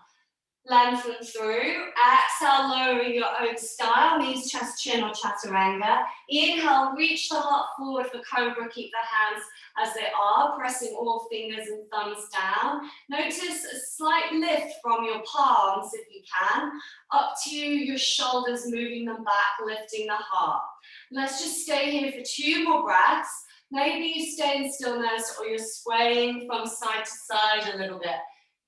Speaker 2: Lengthen through. Exhale, lowering your own style. Knees, chest, chin, or chaturanga. Inhale, reach the heart forward for cobra. Keep the hands as they are, pressing all fingers and thumbs down. Notice a slight lift from your palms, if you can, up to your shoulders, moving them back, lifting the heart. Let's just stay here for 2 more breaths. Maybe you stay in stillness or you're swaying from side to side a little bit.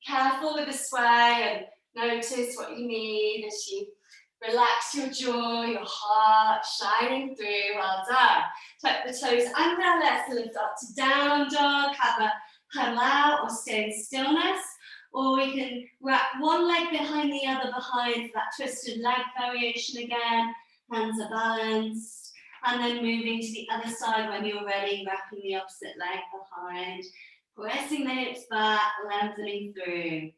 Speaker 2: Careful with the sway and notice what you need as you relax your jaw, your heart shining through. Well done. Tuck the toes under. Let's lift up to down dog. Have a paddle out or stay in stillness. Or we can wrap one leg behind the other behind for that twisted leg variation again. Hands are balanced. And then moving to the other side when you're ready, wrapping the opposite leg behind. Pressing the hips back, lengthening through.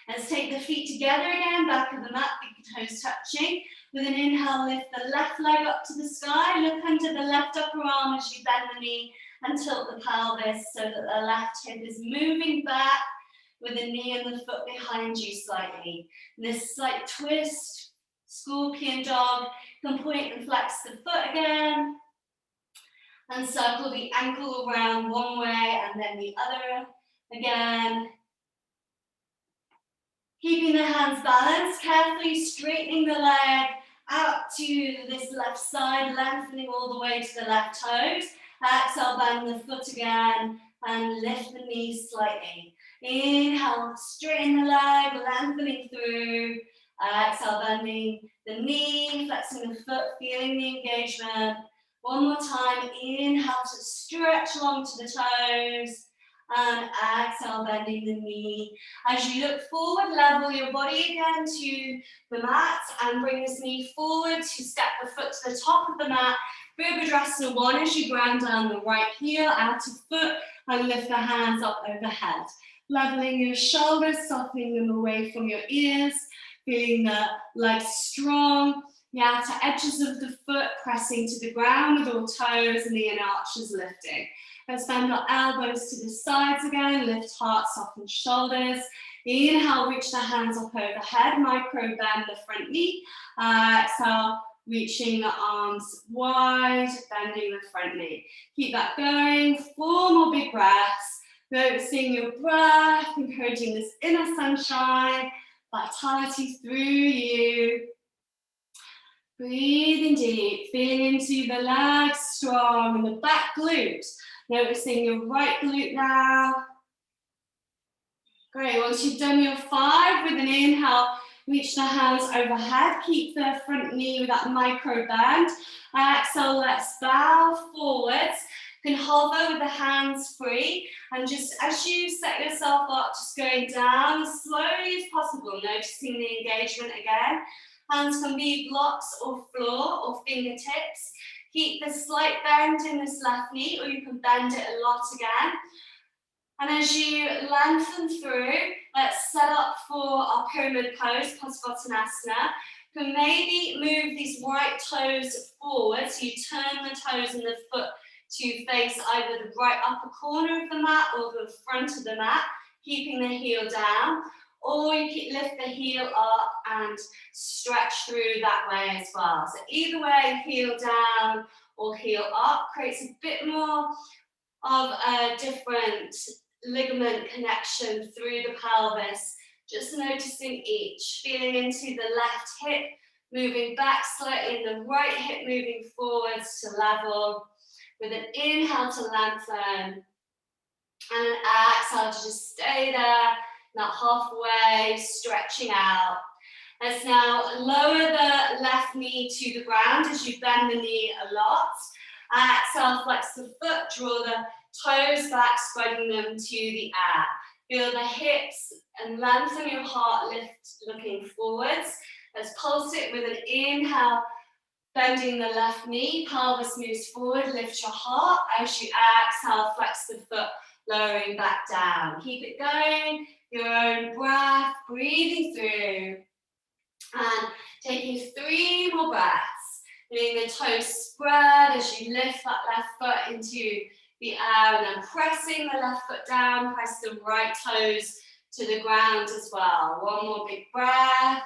Speaker 2: Let's take the feet together again, back of the mat, big toes touching. With an inhale, lift the left leg up to the sky. Look under the left upper arm as you bend the knee and tilt the pelvis so that the left hip is moving back with the knee and the foot behind you slightly. And this slight twist, scorpion dog, you can point and flex the foot again. And circle the ankle around one way and then the other again. Keeping the hands balanced, carefully straightening the leg out to this left side, lengthening all the way to the left toes. Exhale, bend the foot again and lift the knees slightly. Inhale, straighten the leg, lengthening through. Exhale, bending the knee, flexing the foot, feeling the engagement. One more time, inhale to stretch along to the toes. And exhale, bending the knee. As you look forward, level your body again to the mat and bring this knee forward to step the foot to the top of the mat. Virabhadrasana 1 as you ground down the right heel, outer foot, and lift the hands up overhead. Leveling your shoulders, softening them away from your ears, feeling the legs strong. The outer edges of the foot pressing to the ground with all toes and the inner arches lifting. Let's bend our elbows to the sides again, lift heart, soften shoulders. Inhale, reach the hands up overhead, micro bend the front knee. Exhale, reaching the arms wide, bending the front knee. Keep that going, 4 more big breaths. Noticing your breath, encouraging this inner sunshine, vitality through you. Breathing deep, feeling into the legs strong and the back glutes. Noticing your right glute now. Great, once you've done your 5, with an inhale, reach the hands overhead, keep the front knee with that micro bend. Exhale, let's bow forwards. You can hover with the hands free, and just as you set yourself up, just going down as slowly as possible, noticing the engagement again. Hands can be blocks or floor or fingertips. Keep the slight bend in this left knee, or you can bend it a lot again. And as you lengthen through, let's set up for our pyramid pose, Parsvottanasana. You can maybe move these right toes forward, so you turn the toes and the foot to face either the right upper corner of the mat or the front of the mat, keeping the heel down. Or you can lift the heel up and stretch through that way as well. So either way, heel down or heel up creates a bit more of a different ligament connection through the pelvis. Just noticing each, feeling into the left hip, moving back slightly, and the right hip moving forwards to level. With an inhale to lengthen, and an exhale to just stay there, not halfway, stretching out. Let's now lower the left knee to the ground as you bend the knee a lot. Exhale, flex the foot, draw the toes back, spreading them to the air. Feel the hips and lengthen your heart, lift looking forwards. Let's pulse it with an inhale, bending the left knee, pelvis moves forward, lift your heart. As you exhale, flex the foot, lowering back down. Keep it going, your own breath, breathing through. And taking 3 more breaths, letting the toes spread as you lift that left foot into the air, and then pressing the left foot down, press the right toes to the ground as well. 1 more big breath.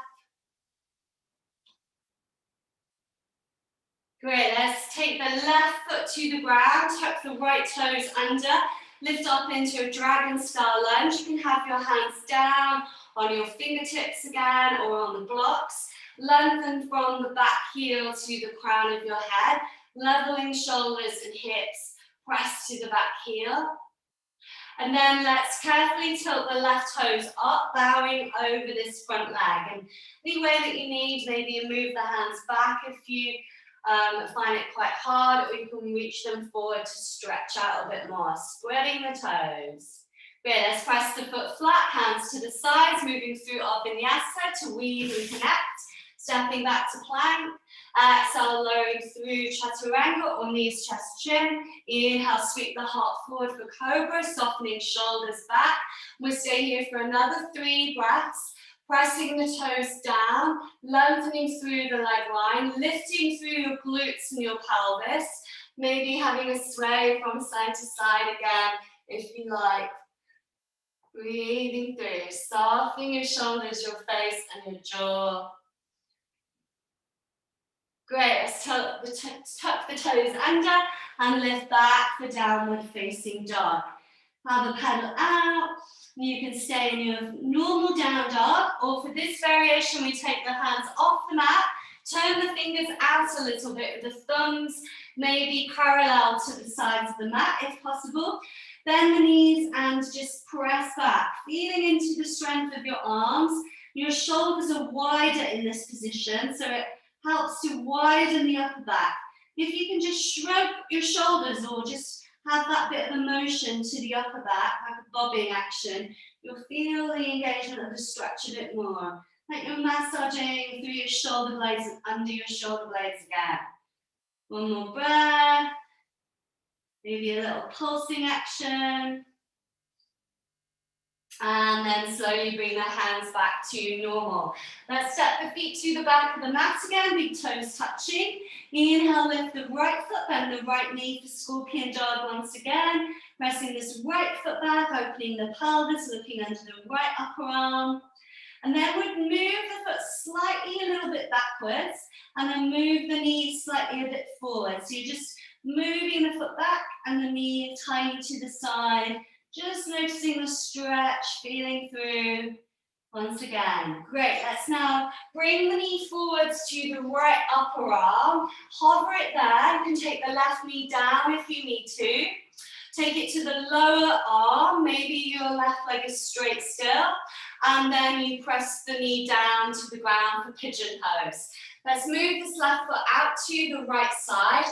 Speaker 2: Great, let's take the left foot to the ground, tuck the right toes under, lift up into a dragon style lunge. You can have your hands down on your fingertips again or on the blocks. Lengthen from the back heel to the crown of your head, leveling shoulders and hips, press to the back heel. And then let's carefully tilt the left toes up, bowing over this front leg. And any way that you need, maybe move the hands back if you find it quite hard, or you can reach them forward to stretch out a bit more, spreading the toes. Great, let's press the foot flat, hands to the sides, moving through our vinyasa to weave and connect, stepping back to plank. Exhale, lowering through chaturanga or knees, chest, chin. Inhale, sweep the heart forward for cobra, softening shoulders back. We'll stay here for another 3 breaths. Pressing the toes down, lengthening through the leg line, lifting through your glutes and your pelvis, maybe having a sway from side to side again, if you like. Breathing through, softening your shoulders, your face, and your jaw. Great, let's tuck the toes under and lift back for downward facing dog. Have a pedal out. You can stay in your normal down dog, or for this variation, we take the hands off the mat, turn the fingers out a little bit with the thumbs maybe parallel to the sides of the mat if possible. Bend the knees and just press back, feeling into the strength of your arms. Your shoulders are wider in this position, so it helps to widen the upper back. If you can just shrug your shoulders or just have that bit of a motion to the upper back, like a bobbing action, you'll feel the engagement of the stretch a bit more. Like you're massaging through your shoulder blades and under your shoulder blades again. 1 more breath. Maybe a little pulsing action. And then slowly bring the hands back to normal. Let's step the feet to the back of the mat again, big toes touching. Inhale, lift the right foot, bend the right knee for scorpion dog once again. Pressing this right foot back, opening the pelvis, looking under the right upper arm. And then we'd move the foot slightly a little bit backwards, and then move the knee slightly a bit forward. So you're just moving the foot back and the knee tiny to the side. Just noticing the stretch, feeling through. Once again. Great. Let's now bring the knee forwards to the right upper arm. Hover it there. You can take the left knee down if you need to. Take it to the lower arm, maybe your left leg is straight still, and then you press the knee down to the ground for pigeon pose. Let's move this left foot out to the right side,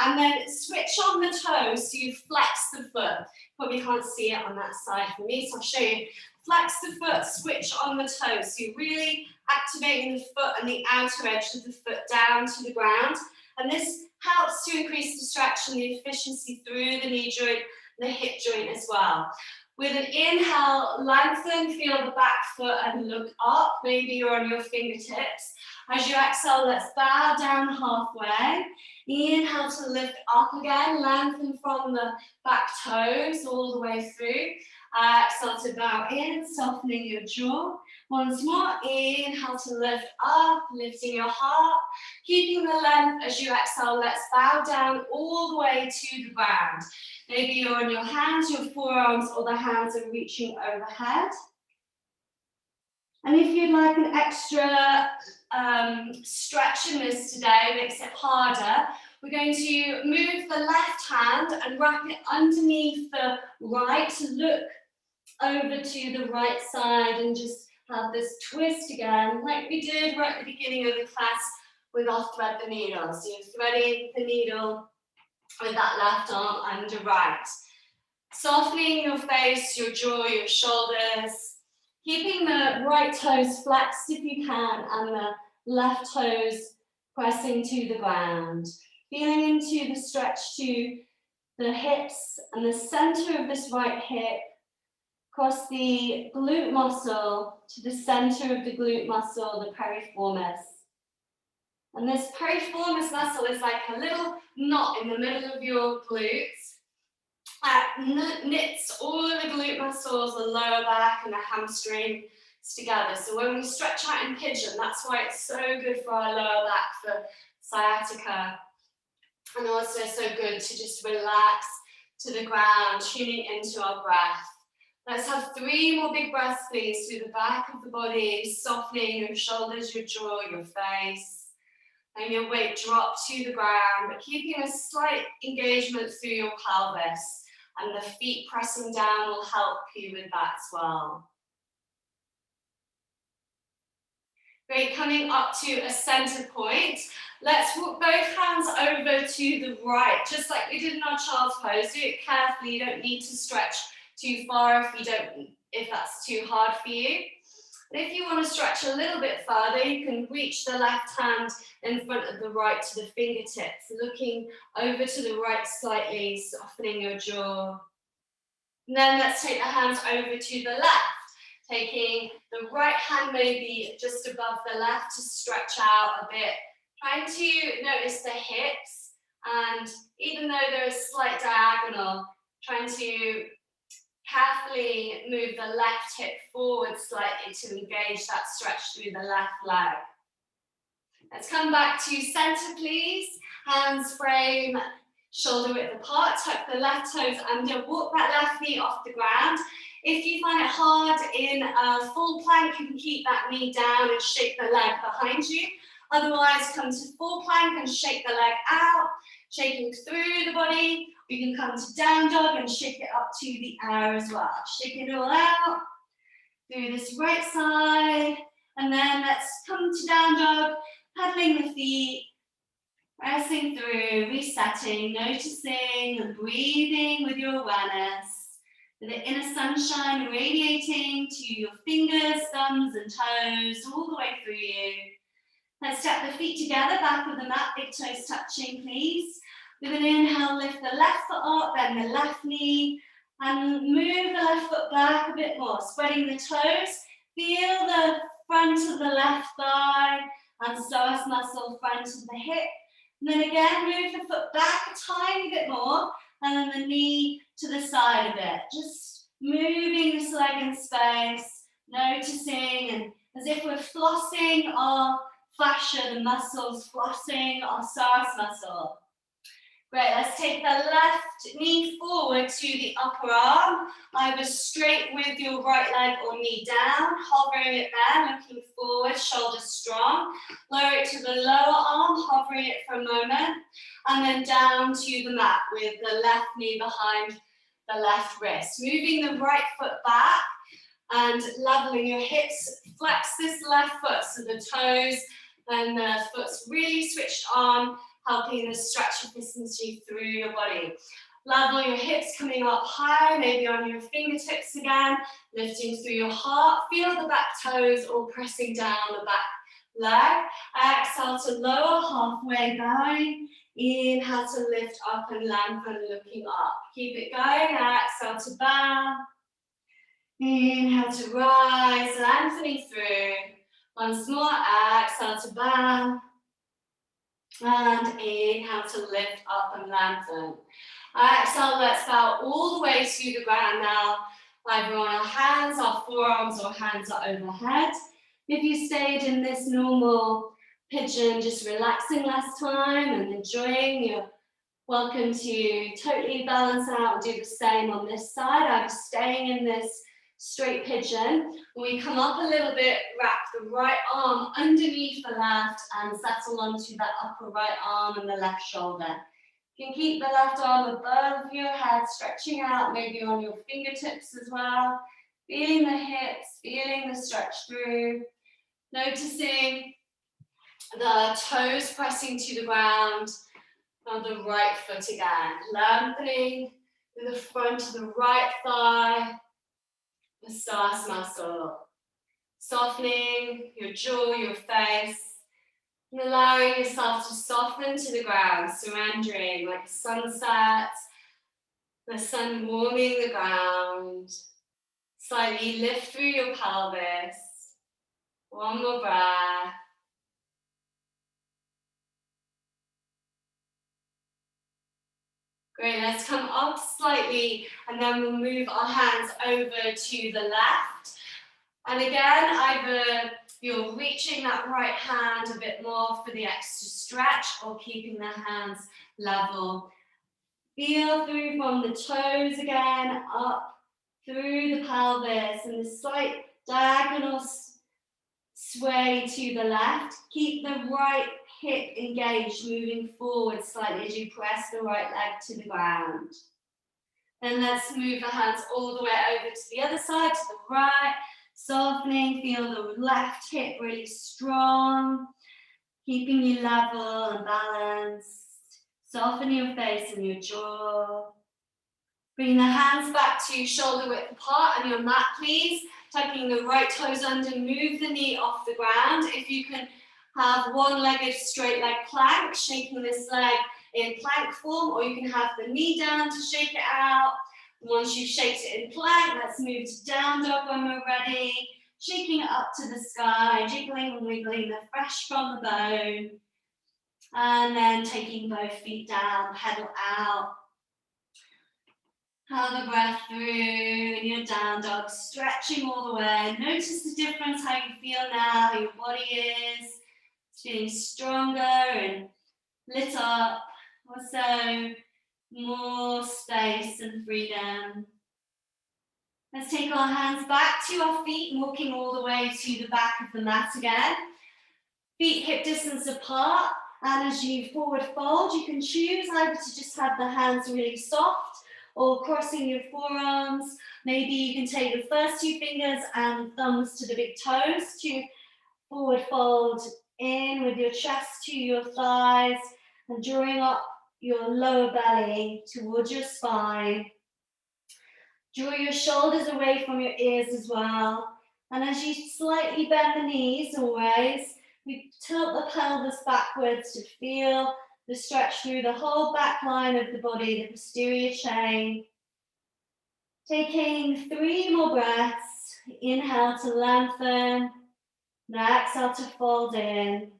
Speaker 2: and then switch on the toes so you flex the foot. Probably can't see it on that side for me, so I'll show you. Flex the foot, switch on the toes. So you're really activating the foot and the outer edge of the foot down to the ground. And this helps to increase the stretch and the efficiency through the knee joint and the hip joint as well. With an inhale, lengthen, feel the back foot and look up. Maybe you're on your fingertips. As you exhale, let's bow down halfway. Inhale to lift up again, lengthen from the back toes all the way through. Exhale to bow in, softening your jaw. Once more, inhale to lift up, lifting your heart. Keeping the length as you exhale, let's bow down all the way to the ground. Maybe you're on your hands, your forearms, or the hands are reaching overhead. And if you'd like an extra stretch in this today, makes it harder, we're going to move the left hand and wrap it underneath the right to look over to the right side and just have this twist again, like we did right at the beginning of the class with our thread the needle. So you're threading the needle with that left arm under right. Softening your face, your jaw, your shoulders. Keeping the right toes flexed if you can and the left toes pressing to the ground. Feeling into the stretch to the hips and the center of this right hip. Cross the glute muscle to the center of the glute muscle, the piriformis. And this piriformis muscle is like a little knot in the middle of your glutes. It knits all of the glute muscles, the lower back and the hamstring together. So when we stretch out in pigeon, that's why it's so good for our lower back, for sciatica. And also so good to just relax to the ground, tuning into our breath. Let's have 3 more big breaths, please, through the back of the body, softening your shoulders, your jaw, your face. And your weight drop to the ground, but keeping a slight engagement through your pelvis. And the feet pressing down will help you with that as well. Great, coming up to a center point. Let's walk both hands over to the right, just like we did in our child's pose. Do it carefully, you don't need to stretch too far if that's too hard for you. And if you want to stretch a little bit further, you can reach the left hand in front of the right to the fingertips, looking over to the right slightly, softening your jaw. And then let's take the hands over to the left, taking the right hand maybe just above the left to stretch out a bit, trying to notice the hips, and even though there is slight diagonal, trying to carefully move the left hip forward slightly to engage that stretch through the left leg. Let's come back to center, please. Hands frame, shoulder width apart, tuck the left toes under, walk that left knee off the ground. If you find it hard in a full plank, you can keep that knee down and shake the leg behind you. Otherwise, come to full plank and shake the leg out, shaking through the body. We can come to down dog and shake it up to the air as well. Shake it all out through this right side. And then let's come to down dog, pedaling the feet, pressing through, resetting, noticing and breathing with your awareness. With the inner sunshine radiating to your fingers, thumbs and toes all the way through you. Let's step the feet together, back of the mat, big toes touching, please. With an inhale, lift the left foot up, then the left knee, and move the left foot back a bit more, spreading the toes. Feel the front of the left thigh and psoas muscle, front of the hip. And then again, move the foot back a tiny bit more, and then the knee to the side of it. Just moving this leg in space, noticing, and as if we're flossing our fascia, the muscles, flossing our psoas muscle. Great, let's take the left knee forward to the upper arm, either straight with your right leg or knee down, hovering it there, looking forward, shoulders strong. Lower it to the lower arm, hovering it for a moment, and then down to the mat with the left knee behind the left wrist. Moving the right foot back and leveling your hips. Flex this left foot so the toes and the foot's really switched on, helping to stretch efficiency through your body. Level your hips coming up high, maybe on your fingertips again, lifting through your heart. Feel the back toes all pressing down the back leg. Exhale to lower, halfway bowing. Inhale to lift up and lengthen, looking up. Keep it going. Exhale to bow. Inhale to rise, lengthening through. Once more, exhale to bow. And inhale to lift up and lengthen. Exhale, let's bow all the way to the ground now. Either on our hands, our forearms, or hands are overhead. If you stayed in this normal pigeon, just relaxing last time and enjoying, you're welcome to totally balance out and do the same on this side. I'm staying in this straight pigeon. When we come up a little bit, wrap the right arm underneath the left and settle onto that upper right arm and the left shoulder. You can keep the left arm above your head, stretching out, maybe on your fingertips as well. Feeling the hips, feeling the stretch through. Noticing the toes pressing to the ground on the right foot again. Lengthening in the front of the right thigh, the stars muscle. Softening your jaw, your face. And allowing yourself to soften to the ground, surrendering like a sunset, the sun warming the ground. Slightly lift through your pelvis. One more breath. Great, let's come up slightly and then we'll move our hands over to the left. And again, either you're reaching that right hand a bit more for the extra stretch or keeping the hands level. Feel through from the toes again, up through the pelvis and the slight diagonal sway to the left. Keep the right hip engaged, moving forward slightly as you press the right leg to the ground. Then let's move the hands all the way over to the other side, to the right. Softening, feel the left hip really strong, keeping you level and balanced. Soften your face and your jaw. Bring the hands back to shoulder width apart on your mat, please. Tucking the right toes under, move the knee off the ground. If you can have one-legged straight leg plank, shaking this leg in plank form, or you can have the knee down to shake it out. Once you've shaped it in plank, let's move to down dog when we're ready. Shaking it up to the sky, jiggling and wiggling the flesh from the bone. And then taking both feet down, pedal out. Have a breath through in your down dog, stretching all the way. Notice the difference, how you feel now, how your body is. It's feeling stronger and lit up. Also, more space and freedom. Let's take our hands back to our feet, walking all the way to the back of the mat again. Feet hip distance apart, and as you forward fold, you can choose either to just have the hands really soft or crossing your forearms. Maybe you can take your first two fingers and thumbs to the big toes to forward fold in with your chest to your thighs and drawing up your lower belly towards your spine. Draw your shoulders away from your ears as well. And as you slightly bend the knees always, we tilt the pelvis backwards to feel the stretch through the whole back line of the body, the posterior chain. Taking 3 more breaths. Inhale to lengthen. Now exhale to fold in.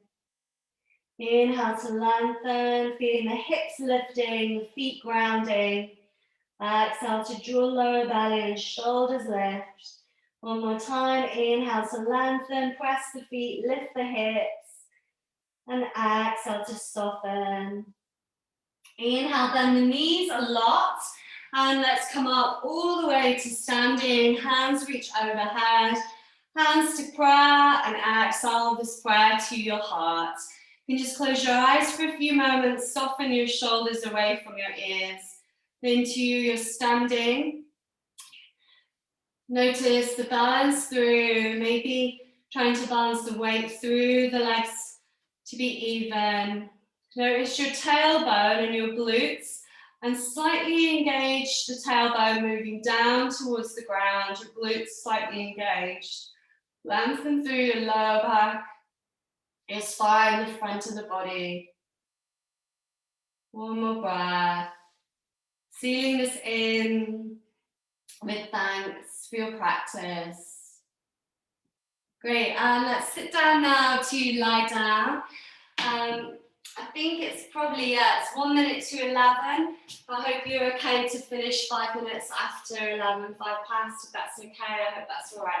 Speaker 2: Inhale to lengthen, feeling the hips lifting, the feet grounding. Exhale to draw lower belly and shoulders lift. One more time, inhale to lengthen, press the feet, lift the hips. And exhale to soften. Inhale, bend the knees a lot. And let's come up all the way to standing. Hands reach overhead. Hands to prayer and exhale this prayer to your heart. You can just close your eyes for a few moments, soften your shoulders away from your ears. into your standing. Notice the balance through, maybe trying to balance the weight through the legs to be even. Notice your tailbone and your glutes, and slightly engage the tailbone moving down towards the ground, your glutes slightly engaged. Lengthen through your lower back, your spine, the front of the body. One more breath. Sealing this in with thanks for your practice. Great, and let's sit down now to lie down. I think it's probably, it's 1 minute to 11. I hope you're okay to finish 5 minutes after 11, 5 past, if that's okay. I hope that's all right.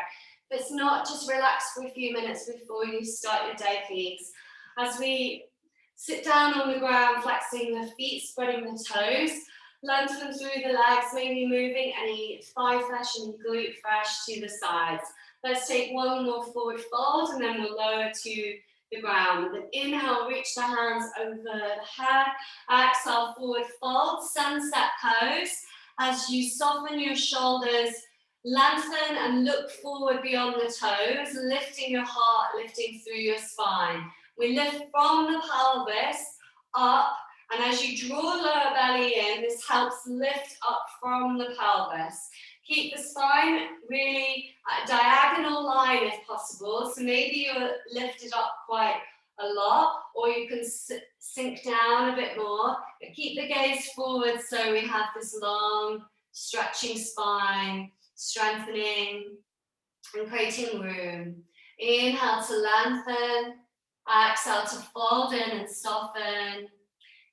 Speaker 2: If it's not, just relax for a few minutes before you start your day, please. As we sit down on the ground, flexing the feet, spreading the toes, lengthen through the legs, maybe moving any thigh flesh and glute flesh to the sides. Let's take one more forward fold, and then we'll lower to the ground. Then inhale, reach the hands over the head. Exhale, forward fold, sunset pose. As you soften your shoulders, lengthen and look forward beyond the toes, lifting your heart, lifting through your spine. We lift from the pelvis up, and as you draw lower belly in, this helps lift up from the pelvis. Keep the spine really at a diagonal line if possible. So maybe you're lifted up quite a lot, or you can sink down a bit more, but keep the gaze forward so we have this long stretching spine, strengthening and creating room. Inhale to lengthen, exhale to fold in and soften.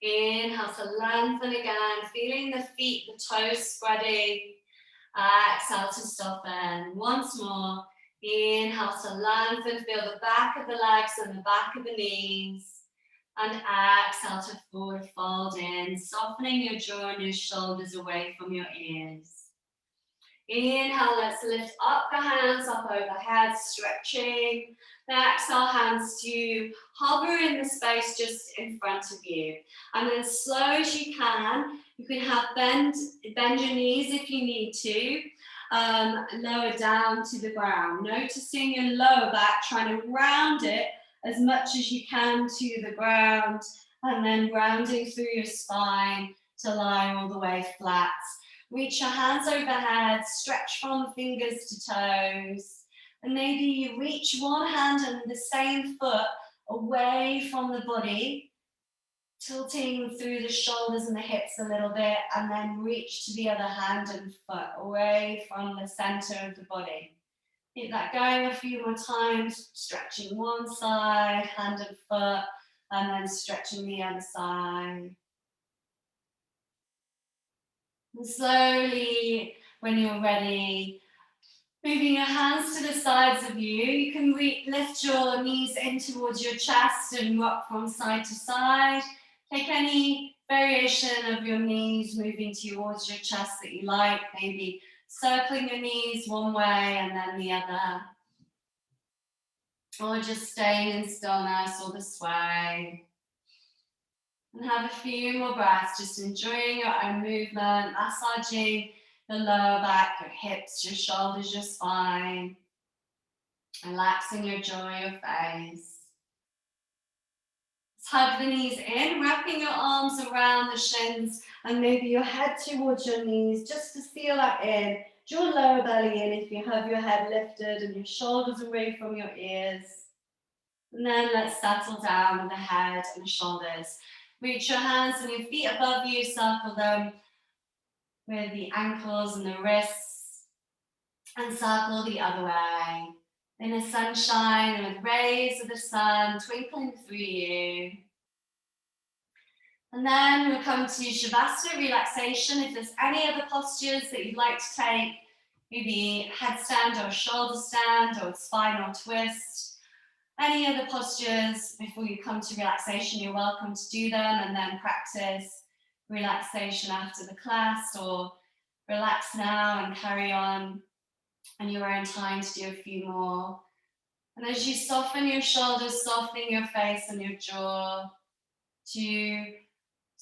Speaker 2: Inhale to lengthen again, feeling the feet, the toes spreading. Exhale to soften. Once more. Inhale to lengthen, feel the back of the legs and the back of the knees. And exhale to forward fold in, softening your jaw and your shoulders away from your ears. Inhale, let's lift up the hands up overhead, stretching. Then exhale, hands to hover in the space just in front of you. And then slow as you can have bend your knees if you need to, lower down to the ground. Noticing your lower back, trying to round it as much as you can to the ground, and then rounding through your spine to lie all the way flat. Reach your hands overhead, stretch from fingers to toes, and maybe you reach one hand and the same foot away from the body, tilting through the shoulders and the hips a little bit, and then reach to the other hand and foot away from the center of the body. Keep that going a few more times, stretching one side, hand and foot, and then stretching the other side. And slowly, when you're ready, moving your hands to the sides of you, you can lift your knees in towards your chest and rock from side to side. Take any variation of your knees moving towards your chest that you like, maybe circling your knees one way and then the other. Or just staying in stillness or the sway. And have a few more breaths, just enjoying your own movement, massaging the lower back, your hips, your shoulders, your spine. Relaxing your jaw, your face. Hug the knees in, wrapping your arms around the shins and maybe your head towards your knees just to seal that in. Draw lower belly in if you have your head lifted and your shoulders away from your ears. And then let's settle down with the head and the shoulders. Reach your hands and your feet above you, circle them with the ankles and the wrists, and circle the other way. In the sunshine and with rays of the sun twinkling through you. And then we'll come to Shavasana, relaxation. If there's any other postures that you'd like to take, maybe headstand or shoulder stand or spinal twist, any other postures before you come to relaxation, you're welcome to do them and then practice relaxation after the class, or relax now and carry on in your own time to do a few more. And as you soften your shoulders, softening your face and your jaw, to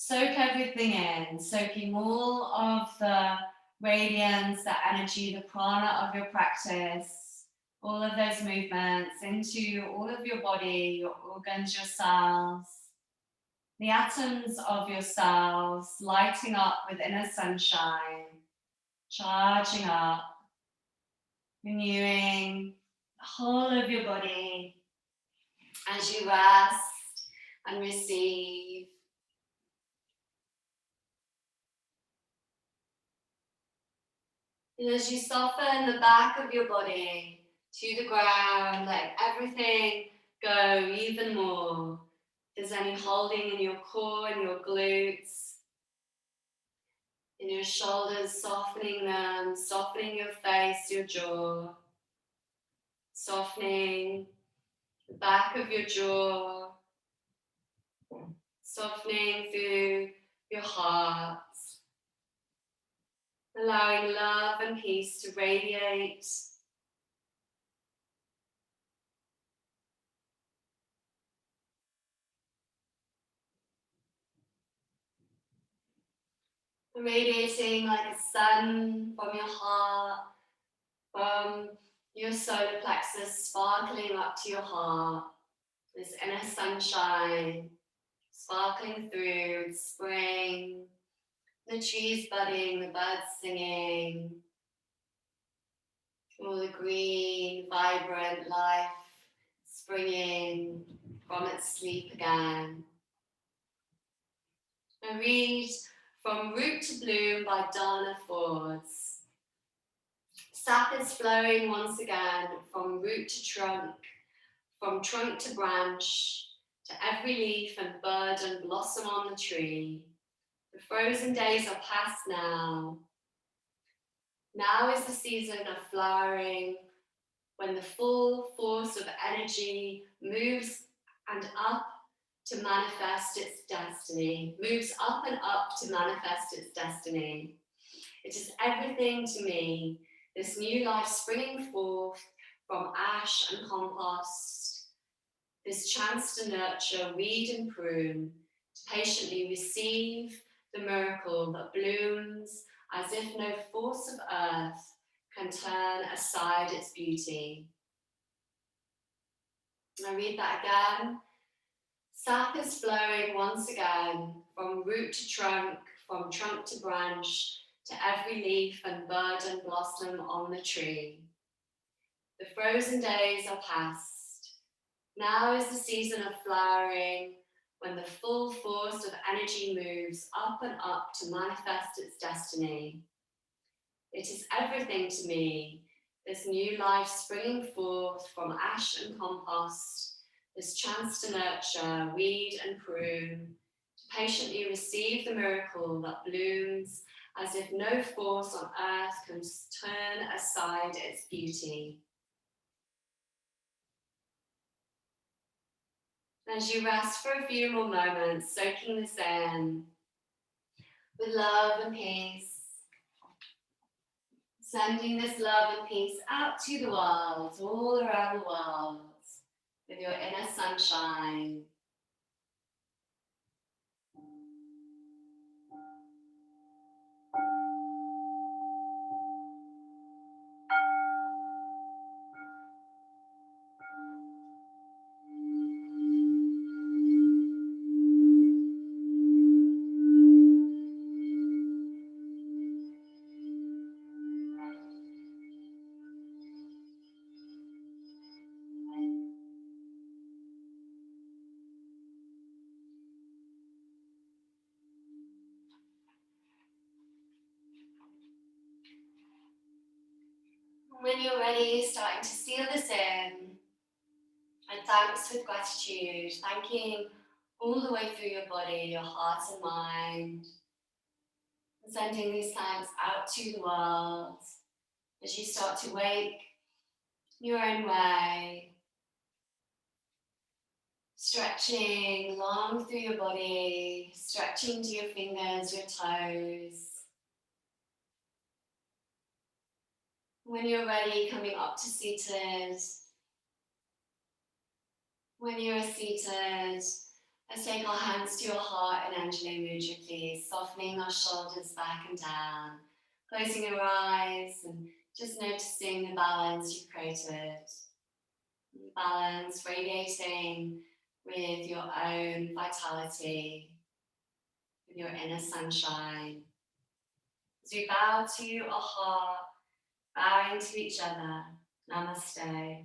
Speaker 2: Soak everything in, soaking all of the radiance, the energy, the prana of your practice, all of those movements into all of your body, your organs, your cells, the atoms of your cells lighting up with inner sunshine, charging up, renewing the whole of your body as you rest and receive. And as you soften the back of your body to the ground, let everything go even more. If there's any holding in your core and your glutes, in your shoulders, softening them, softening your face, your jaw, softening the back of your jaw, softening through your heart, allowing love and peace to radiate. Radiating like a sun from your heart, from your solar plexus, sparkling up to your heart. This inner sunshine, sparkling through, it's spring, the trees budding, the birds singing, all the green, vibrant life springing from its sleep again. I read From Root to Bloom by Dana Fords. Sap is flowing once again from root to trunk, from trunk to branch, to every leaf and bud and blossom on the tree. The frozen days are past now. Now is the season of flowering, when the full force of energy moves and up to manifest its destiny, moves up and up to manifest its destiny. It is everything to me, this new life springing forth from ash and compost, this chance to nurture, weed and prune, to patiently receive the miracle that blooms as if no force of earth can turn aside its beauty. I read that again. Sap is flowing once again from root to trunk, from trunk to branch, to every leaf and bud and blossom on the tree. The frozen days are past. Now is the season of flowering, when the full force of energy moves up and up to manifest its destiny. It is everything to me, this new life springing forth from ash and compost, this chance to nurture, weed and prune, to patiently receive the miracle that blooms as if no force on earth can turn aside its beauty. As you rest for a few more moments, soaking this in with love and peace, sending this love and peace out to the world, all around the world, with your inner sunshine. When you're ready, starting to seal this in, and thanks with gratitude, thanking all the way through your body, your heart and mind, and sending these thanks out to the world as you start to wake your own way, stretching long through your body, stretching to your fingers, your toes. When you're ready, coming up to seated. When you're seated,
Speaker 1: Let's take our hands to your heart in Anjali Mudra, please, softening our shoulders back and down, closing your eyes and just noticing the balance you've created. Balance radiating with your own vitality, with your inner sunshine. As we bow to our heart, bowing to each other, namaste.